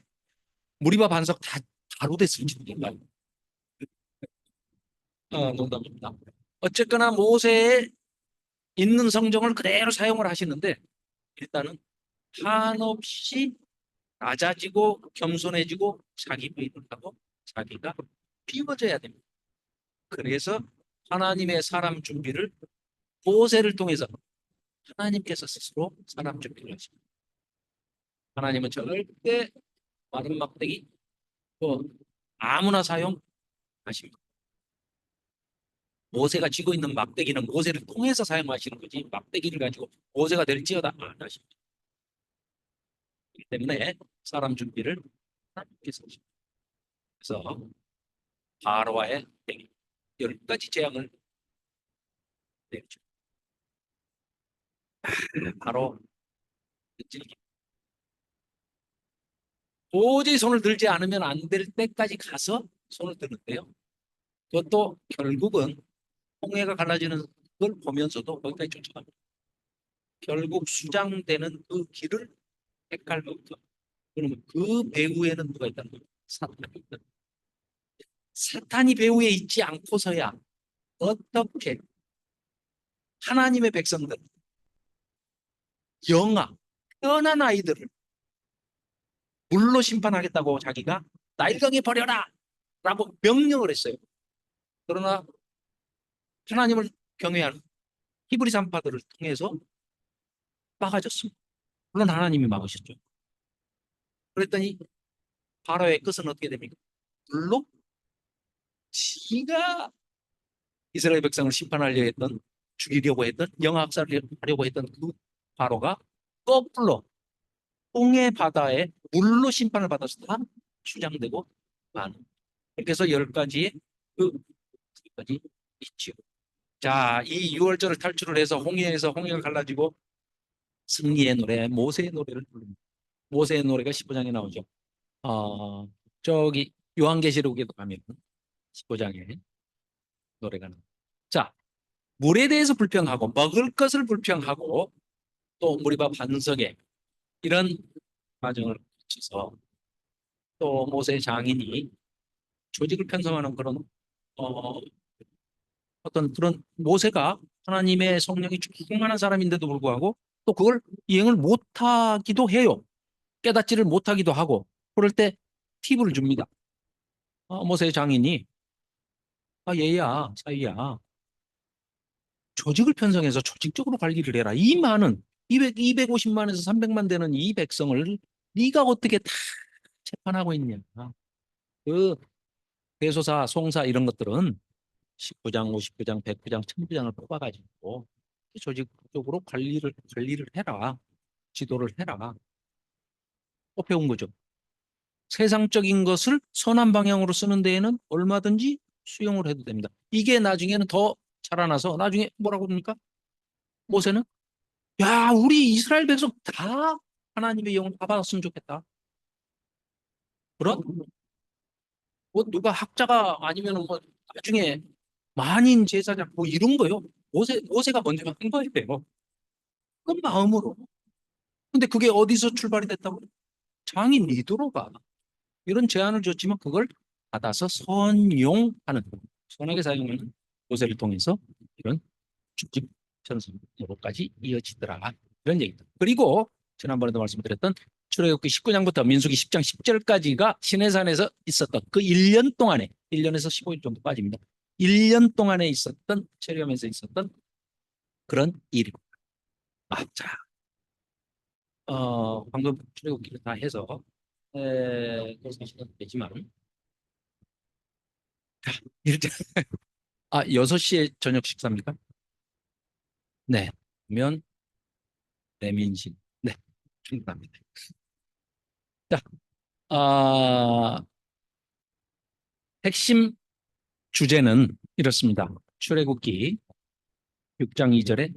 무리바 반석 다 바로 됐을지도 몰라요. 농담입니다. 어쨌거나 모세의 있는 성정을 그대로 사용을 하시는데 일단은 한없이 낮아지고 겸손해지고 자기 부인을 하고 자기가 비워져야 됩니다. 그래서 하나님의 사람 준비를 모세를 통해서 하나님께서 스스로 사람 준비를 하십니다. 하나님은 절대 마른 막대기 또 아무나 사용하십니다. 모세가 쥐고 있는 막대기는 모세를 통해서 사용하시는 거지 막대기를 가지고 모세가 될지어다 안 하십니다. 그렇기 때문에 사람 준비를 하나님께서 하십니다. 그래서 바로와의 10가지 재앙을 내리죠. 바로 도저히 손을 들지 않으면 안 될 때까지 가서 손을 드는데요. 그것도 결국은 홍해가 갈라지는 걸 보면서도 거기까지 쫓아갑니다. 결국 수장되는 그 길을 헷갈부터 그러면 그 배후에는 누가 있다는 거예요? 사탄이 있다. 사탄이 배후에 있지 않고서야 어떻게 하나님의 백성들, 영아, 편한 아이들을 물로 심판하겠다고 자기가 나일강에 버려라 라고 명령을 했어요. 그러나 하나님을 경외하는 히브리 산파들을 통해서 막아졌습니다. 물론 하나님이 막으셨죠. 그랬더니 바로의 끝은 어떻게 됩니까? 물로 지가 이스라엘 백성을 심판하려 했던 죽이려고 했던 영악사를 하려고 했던 그 바로가 거꾸로 홍해 바다에 물로 심판을 받아서 다 추장되고 마는. 그래서 10가지의 그까지 있죠. 자, 이 6월절을 탈출을 해서 홍해에서 홍해가 갈라지고 승리의 노래, 모세의 노래를 부릅니다. 모세의 노래가 15장에 나오죠. 저기 요한계시록에도 가면 15장에 노래가 나옵니다. 자, 물에 대해서 불평하고 먹을 것을 불평하고 또 무리바 반석에 이런 과정을 거쳐서 또 모세 장인이 조직을 편성하는 그런 어떤 그런 모세가 하나님의 성령이 충만한 사람인데도 불구하고 또 그걸 이행을 못하기도 해요. 깨닫지를 못하기도 하고 그럴 때 팁을 줍니다. 모세 장인이 얘야 사이야 조직을 편성해서 조직적으로 관리를 해라. 이 많은 250만에서 300만 되는 이 백성을 네가 어떻게 다 재판하고 있냐. 그 대소사, 송사 이런 것들은 19장, 59장, 109장, 1000부장을 뽑아가지고 조직적으로 관리를 해라. 지도를 해라. 뽑혀온 거죠. 세상적인 것을 선한 방향으로 쓰는 데에는 얼마든지 수용을 해도 됩니다. 이게 나중에는 더 자라나서 나중에 뭐라고 합니까? 모세는 야, 우리 이스라엘 백성 다 하나님의 영을 다 받았으면 좋겠다. 그런 뭐 누가 학자가 아니면 뭐 나중에 만인 제사장 뭐 이런 거요. 모세가 먼저 한 거예요. 그 마음으로. 근데 그게 어디서 출발이 됐다고? 장인 리더로가 이런 제안을 줬지만 그걸 받아서 선용하는 선하게 사용하는 모세를 통해서 이런 축집 편성으로까지 이어지더라. 이런 얘기입니다. 그리고 지난번에도 말씀드렸던 출애굽기 19장부터 민수기 10장 10절까지가 시내산에서 있었던 그 1년 동안에 1년에서 15일 정도 빠집니다. 1년 동안에 있었던 체험에서 있었던 그런 일입니다. 자, 방금 출애굽기를 다 해서 그것은 시간 되지만 이렇게 6시에 저녁 식사입니까? 네. 그러면 내민신. 네. 충분합니다. 자, 핵심 주제는 이렇습니다. 출애굽기 6장 2절에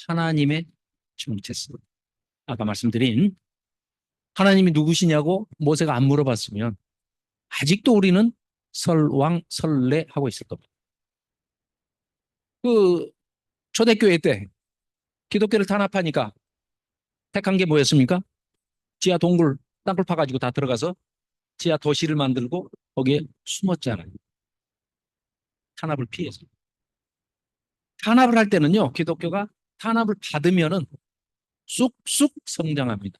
하나님의 정체성. 아까 말씀드린 하나님이 누구시냐고 모세가 안 물어봤으면 아직도 우리는 설왕설래하고 있을 겁니다. 그 초대교회 때 기독교를 탄압하니까 택한 게 뭐였습니까? 지하 동굴 땅굴 파가지고 다 들어가서 지하 도시를 만들고 거기에 숨었잖아요. 탄압을 피해서. 탄압을 할 때는요, 기독교가 탄압을 받으면은 쑥쑥 성장합니다.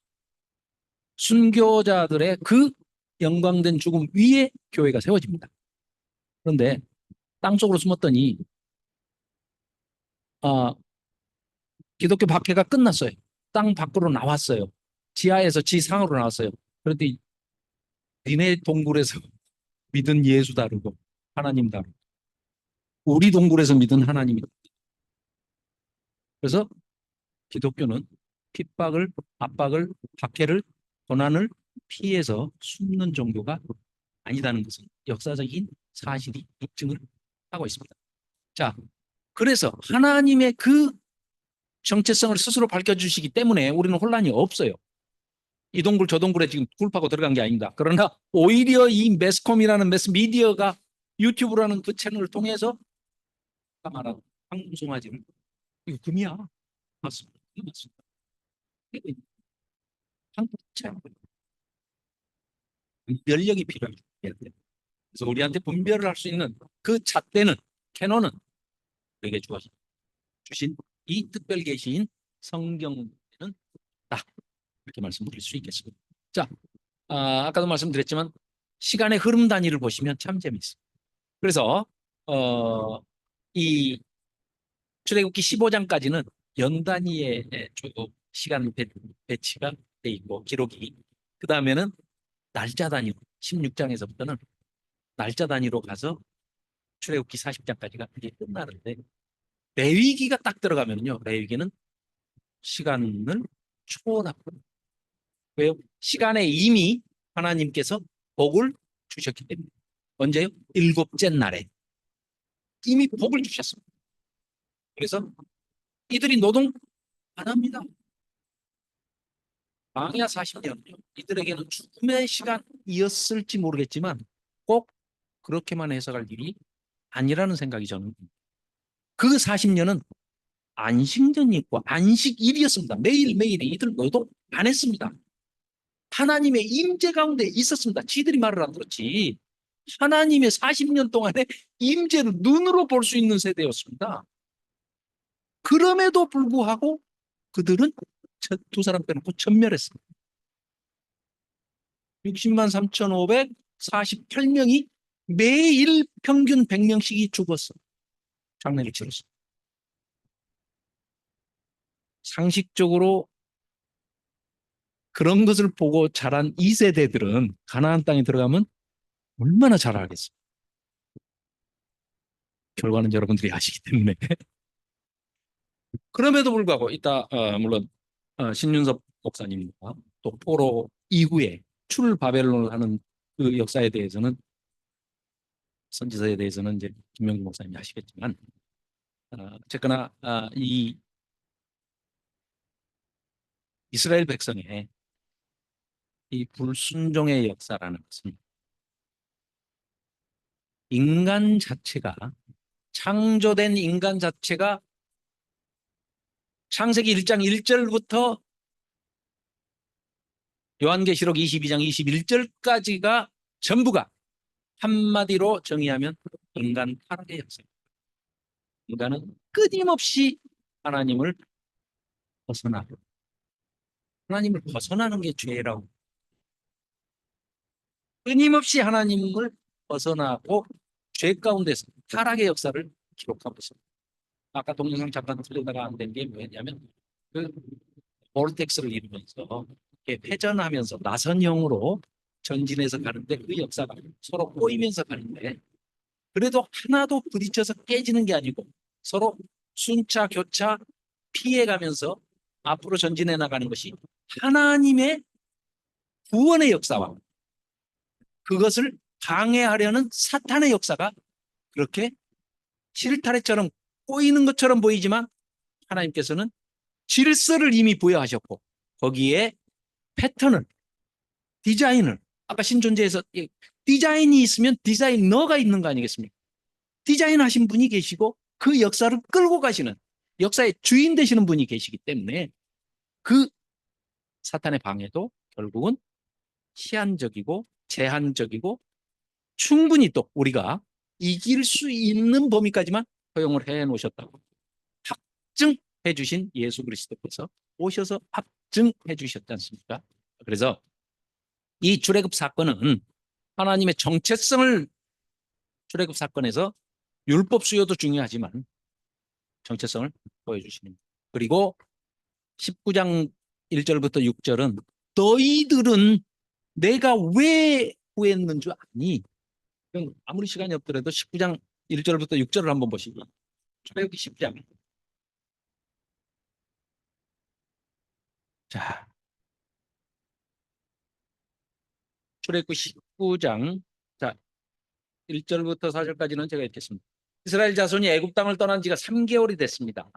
순교자들의 그 영광된 죽음 위에 교회가 세워집니다. 그런데 땅속으로 숨었더니 기독교 박해가 끝났어요. 땅 밖으로 나왔어요. 지하에서 지상으로 나왔어요. 그런데 니네 동굴에서 믿은 예수 다르고 하나님 다르고 우리 동굴에서 믿은 하나님이 다르고. 그래서 기독교는 핍박을, 압박을, 박해를, 고난을 피해서 숨는 종교가 아니다는 것은 역사적인 사실이 입증을 하고 있습니다. 자, 그래서 하나님의 그 정체성을 스스로 밝혀주시기 때문에 우리는 혼란이 없어요. 이 동굴 저 동굴에 지금 굴 파고 들어간 게 아닙니다. 그러나 오히려 이 매스컴이라는 매스미디어가 유튜브라는 그 채널을 통해서 말하는 방송하지는 이거 금이야. 맞습니다. 맞습니다. 한국 참 분별력이 필요합니다. 그래서 우리한테 분별을 할 수 있는 그 잣대는 캐논은 우리에게 주신 이 특별 계시인 성경에는 딱 이렇게 말씀드릴 수 있겠습니다. 자, 아까도 말씀드렸지만 시간의 흐름 단위를 보시면 참 재미있어요. 그래서 이 출애굽기 15장까지는 연 단위의 시간 배치가 돼 있고 기록이 그 다음에는 날짜 단위로 16장에서부터는 날짜 단위로 가서 출애굽기 40장까지가 이게 끝나는데 레위기가 딱 들어가면요. 레위기는 시간을 초월하고 왜요? 시간에 이미 하나님께서 복을 주셨기 때문에 언제요? 일곱째 날에 이미 복을 주셨습니다. 그래서 이들이 노동 안 합니다. 광야 40년요. 이들에게는 죽음의 시간이었을지 모르겠지만 꼭 그렇게만 해석할 일이 아니라는 생각이 저는 그 40년은 안식년이 있고 안식일이었습니다. 매일매일이 이들 노동 안 했습니다. 하나님의 임재 가운데 있었습니다. 지들이 말을 안 들었지. 하나님의 40년 동안의 임재를 눈으로 볼 수 있는 세대였습니다. 그럼에도 불구하고 그들은 두 사람 빼놓고 전멸했습니다. 60만 3,548명이 매일 평균 100명씩이 죽었어. 장례를 치렀어. 상식적으로 그런 것을 보고 자란 2세대들은 가나안 땅에 들어가면 얼마나 잘 알겠어요. 결과는 여러분들이 아시기 때문에. 그럼에도 불구하고 이따 물론 신윤섭 목사님과 또 포로 이후에 출바벨론을 하는 그 역사에 대해서는 선지서에 대해서는 이제 김명주 목사님이 아시겠지만 어쨌거나 이 이스라엘 백성의 이 불순종의 역사라는 것은 인간 자체가 창조된 인간 자체가 창세기 1장 1절부터 요한계시록 22장 21절까지가 전부가 한마디로 정의하면 인간 타락의 역사입니다. 인간은 끊임없이 하나님을 벗어나고 하나님을 벗어나는 게 죄라고 끊임없이 하나님을 벗어나고 죄 가운데서 타락의 역사를 기록하고 있습니다. 아까 동영상 잠깐 틀리다가 안 된 게 뭐였냐면 그 볼텍스를 이루면서 회전하면서 나선형으로 전진해서 가는데 그 역사가 서로 꼬이면서 가는데 그래도 하나도 부딪혀서 깨지는 게 아니고 서로 순차 교차 피해가면서 앞으로 전진해 나가는 것이 하나님의 구원의 역사와 그것을 방해하려는 사탄의 역사가 그렇게 실타래처럼 꼬이는 것처럼 보이지만 하나님께서는 질서를 이미 부여하셨고 거기에 패턴을 디자인을 아까 신존재에서 디자인이 있으면 디자이너가 있는 거 아니겠습니까? 디자인하신 분이 계시고 그 역사를 끌고 가시는 역사의 주인 되시는 분이 계시기 때문에 그 사탄의 방해도 결국은 시한적이고 제한적이고 충분히 또 우리가 이길 수 있는 범위까지만 허용을 해 놓으셨다고. 확증 주신 예수 그리스도께서 오셔서 확증해 주셨지 않습니까? 그래서 이 출애굽 사건은 하나님의 정체성을 출애굽 사건에서 율법 수요도 중요하지만 정체성을 보여주시는. 그리고 19장 1절부터 6절은 너희들은 내가 왜 구했는 줄 아니? 아무리 시간이 없더라도 19장 1절부터 6절을 한번 보시면 출애굽기 10장. 자, 출애굽기 19장 자 1절부터 4절까지는 제가 읽겠습니다. 이스라엘 자손이 애굽 땅을 떠난 지가 3개월이 됐습니다.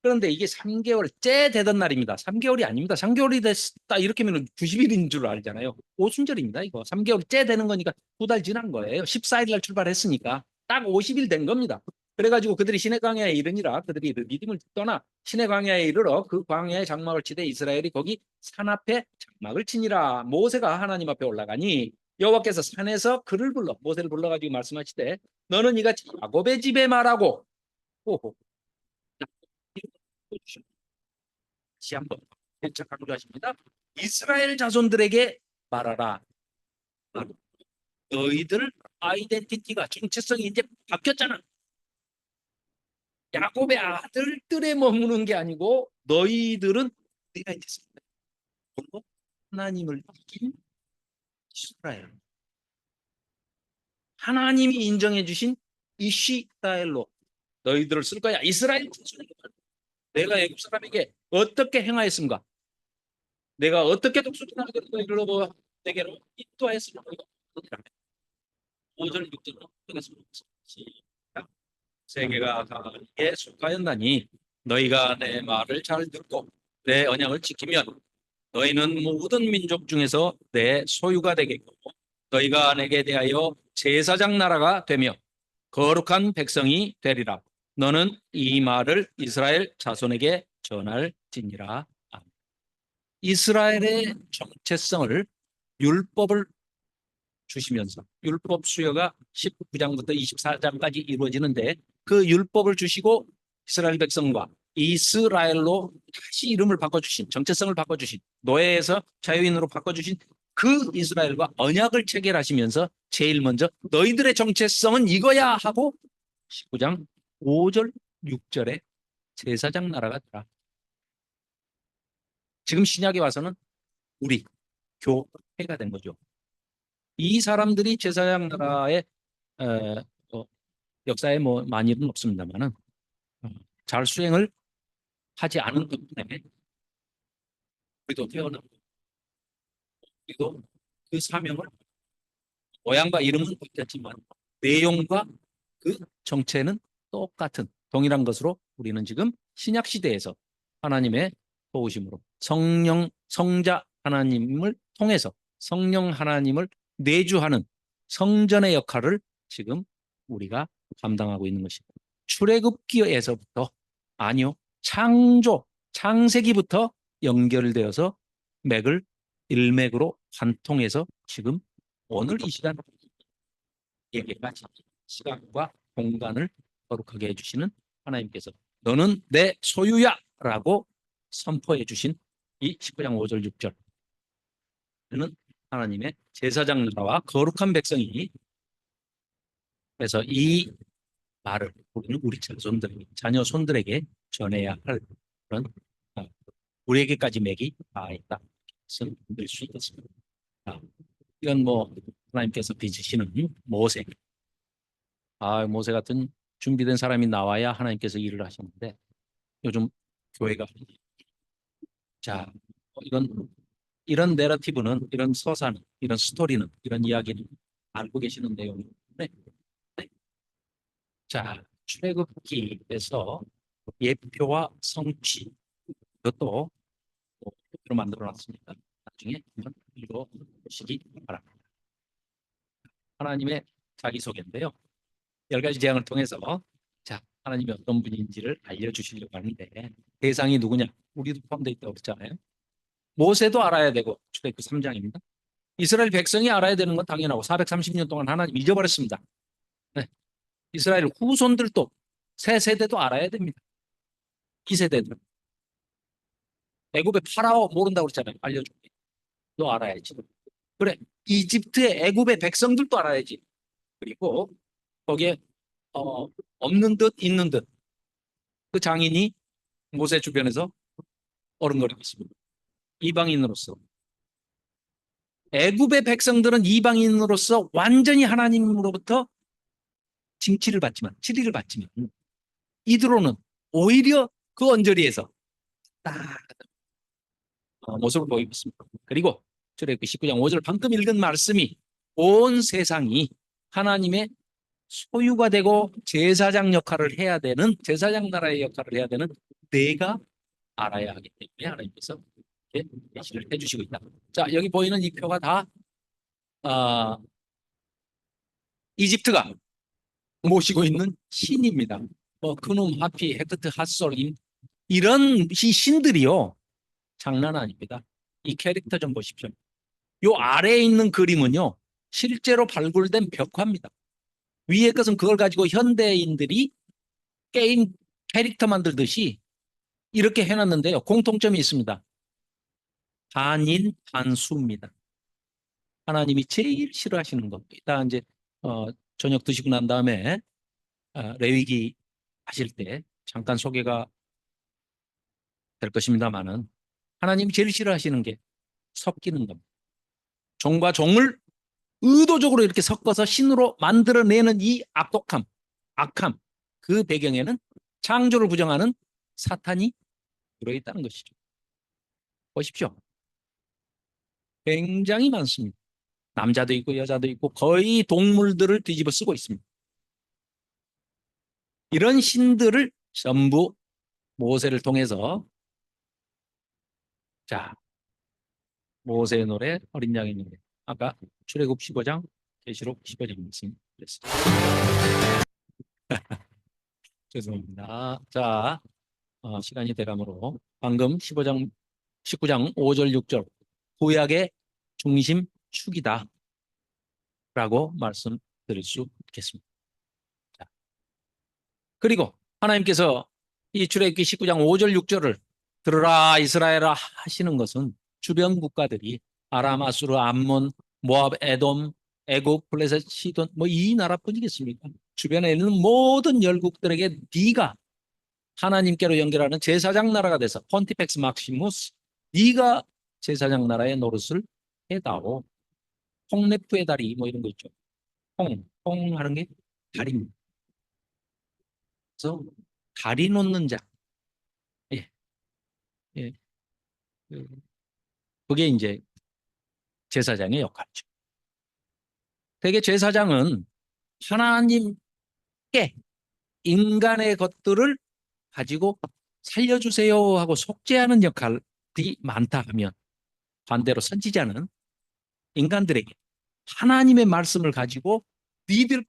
그런데 이게 3개월째 되던 날입니다. 3개월이 아닙니다. 3개월이 됐다 이렇게 하면 90일인 줄 알잖아요. 오순절입니다. 이거 3개월째 되는 거니까 2달 지난 거예요. 14일 날 출발했으니까 딱 50일 된 겁니다. 그래가지고 그들이 시내 광야에 이르니라. 그들이 리딤을 떠나 시내 광야에 이르러 그 광야에 장막을 치되 이스라엘이 거기 산 앞에 장막을 치니라. 모세가 하나님 앞에 올라가니 여호와께서 산에서 그를 불러 모세를 불러가지고 말씀하시되 너는 이같이 야곱의 집에 말하고 오호. 다시 한번 재차 강조하십니다. 이스라엘 자손들에게 말하라. 너희들 아이덴티티가 정체성이 이제 바뀌었잖아. 야곱의 아들들에 머무는 게 아니고 너희들은 네가 됐습니다. 하나님을 이긴 이스라엘. 하나님이 인정해 주신 이시라엘로 너희들을 쓸 거야. 이스라엘 내가 애굽 사람에게 어떻게 행하였습니까? 내가 어떻게 독수리나게 너희를 내게로 인도하였습니까? 5절 6절로 하겠습니다. 세계가 가게 속하였나니 너희가 내 말을 잘 듣고 내 언약을 지키면 너희는 모든 민족 중에서 내 소유가 되겠고 너희가 내게 대하여 제사장 나라가 되며 거룩한 백성이 되리라. 너는 이 말을 이스라엘 자손에게 전할지니라. 이스라엘의 정체성을 율법을 주시면서 율법 수요가 19장부터 24장까지 이루어지는데 그 율법을 주시고 이스라엘 백성과 이스라엘로 다시 이름을 바꿔주신 정체성을 바꿔주신 노예에서 자유인으로 바꿔주신 그 이스라엘과 언약을 체결하시면서 제일 먼저 너희들의 정체성은 이거야 하고 19장 5절 6절에 제사장 나라가 되라. 지금 신약에 와서는 우리 교회가 된 거죠. 이 사람들이 제사장 나라의 역사에 뭐 많이는 없습니다만은 잘 수행을 하지 않은 덕분에 우리도 태어나고 우리도 그 사명을 모양과 이름은 바뀌었지만 내용과 그 정체는 똑같은 동일한 것으로 우리는 지금 신약 시대에서 하나님의 도우심으로 성자 하나님을 통해서 성령 하나님을 내주하는 성전의 역할을 지금 우리가 감당하고 있는 것입니다. 출애굽기에서부터 아니요 창세기부터 연결되어서 맥을 일맥으로 관통해서 지금 오늘 이 시간 예배까지 시간과 공간을 거룩하게 해주시는 하나님께서 너는 내 소유야 라고 선포해 주신 이 19장 5절 6절은 하나님의 제사장 나라와 거룩한 백성이 그래서 이 말을 우리는 우리 자녀 손들에게 전해야 할 그런 우리에게까지 맥이 닿아 있다. 것을 볼 수 있겠습니다. 이건 뭐 하나님께서 빚으시는 모세. 모세 같은 준비된 사람이 나와야 하나님께서 일을 하시는데 요즘 교회가 이런 내러티브는 이런 서사는 이런 스토리는 이런 이야기는 알고 계시는 내용인데 자 출애굽기에서 예표와 성취 이것도 표로 만들어 놨습니다. 나중에 한번 읽어보시기 바랍니다. 하나님의 자기소개인데요. 10가지 재앙을 통해서 자 하나님이 어떤 분인지를 알려주시려고 하는데 대상이 누구냐? 우리도 포함되어 있다고 그랬잖아요. 모세도 알아야 되고 출애굽기 3장입니다. 이스라엘 백성이 알아야 되는 건 당연하고 430년 동안 하나님 잊어버렸습니다. 네. 이스라엘 후손들도 새 세대도 알아야 됩니다. 이 세대들. 애굽의 파라오 모른다고 그랬잖아요. 알려줄게. 너 알아야지. 그래. 이집트의 애굽의 백성들도 알아야지. 그리고 거기에 어, 없는 듯 있는 듯 그 장인이 모세 주변에서 어른거리고 있습니다. 이방인으로서. 애굽의 백성들은 이방인으로서 완전히 하나님으로부터 징치를 받지만, 치리를 받지만, 이드로는 오히려 그 언저리에서 딱 모습을 보이고 있습니다. 그리고 출애굽기 19장 5절 방금 읽은 말씀이 온 세상이 하나님의 소유가 되고 제사장 역할을 해야 되는, 제사장 나라의 역할을 해야 되는 내가 알아야 하기 때문에 하나님께서 이렇게 계시를 해주시고 있다. 자, 여기 보이는 이 표가 다 이집트가 모시고 있는 신입니다. 크눔, 하피, 헤크트, 핫솔 이런 이 신들이요 장난 아닙니다. 이 캐릭터 좀 보십시오. 요 아래에 있는 그림은요 실제로 발굴된 벽화입니다. 위에 것은 그걸 가지고 현대인들이 게임 캐릭터 만들듯이 이렇게 해놨는데요. 공통점이 있습니다. 반인 반수입니다. 하나님이 제일 싫어하시는 것. 이따 이제 저녁 드시고 난 다음에 레위기 하실 때 잠깐 소개가 될 것입니다만은 하나님이 제일 싫어하시는 게 섞이는 겁니다. 종과 종을 의도적으로 이렇게 섞어서 신으로 만들어내는 이 악독함, 악함, 그 배경에는 창조를 부정하는 사탄이 들어있다는 것이죠. 보십시오. 굉장히 많습니다. 남자도 있고 여자도 있고 거의 동물들을 뒤집어 쓰고 있습니다. 이런 신들을 전부 모세를 통해서 자 모세의 노래 어린 양의 노래 아까 출애굽 15장 계시록 15장 말씀드렸습니다. 죄송합니다. 자 시간이 돼가므로 방금 19장 5절 6절 구약의 중심 축이다 라고 말씀드릴 수 있겠습니다. 자, 그리고 하나님께서 이 출애굽기 19장 5절 6절을 들으라 이스라엘아 하시는 것은 주변 국가들이 아람, 아수르, 암몬, 모압, 에돔, 애굽, 블레셋, 시돈 뭐 이 나라뿐이겠습니까? 주변에 있는 모든 열국들에게 네가 하나님께로 연결하는 제사장 나라가 돼서 폰티펙스 막시무스 네가 제사장 나라의 노릇을 해다오. 콩네프의 다리 뭐 이런 거 있죠. 콩 하는 게 다리입니다. 그래서 다리 놓는 자. 예, 예. 그게 이제 제사장의 역할이죠. 대개 제사장은 하나님께 인간의 것들을 가지고 살려주세요 하고 속죄하는 역할이 많다 하면 반대로 선지자는 인간들에게 하나님의 말씀을 가지고 니들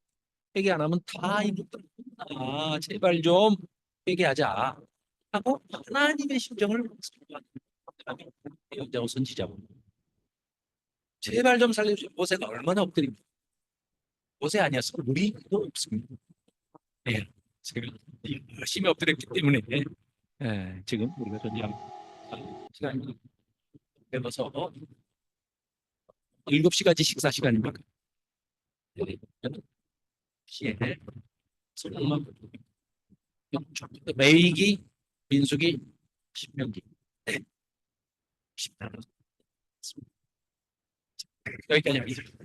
회개 안 하면 다 이것들 제발 좀 회개하자 하고 하나님의 심정을 예언자고 선지자고 제발 좀 살려주세요. 모세가 얼마나 엎드립니다. 모세 아니었으면 우리도 없습니다. 예, 제가 열심히 엎드렸기 때문에 지금 우리가 존재하는 시간이 되어서 7시까지 식사 시간입니다. 시에 레위기, 민수기, 신명기 여기까지 하겠습니다.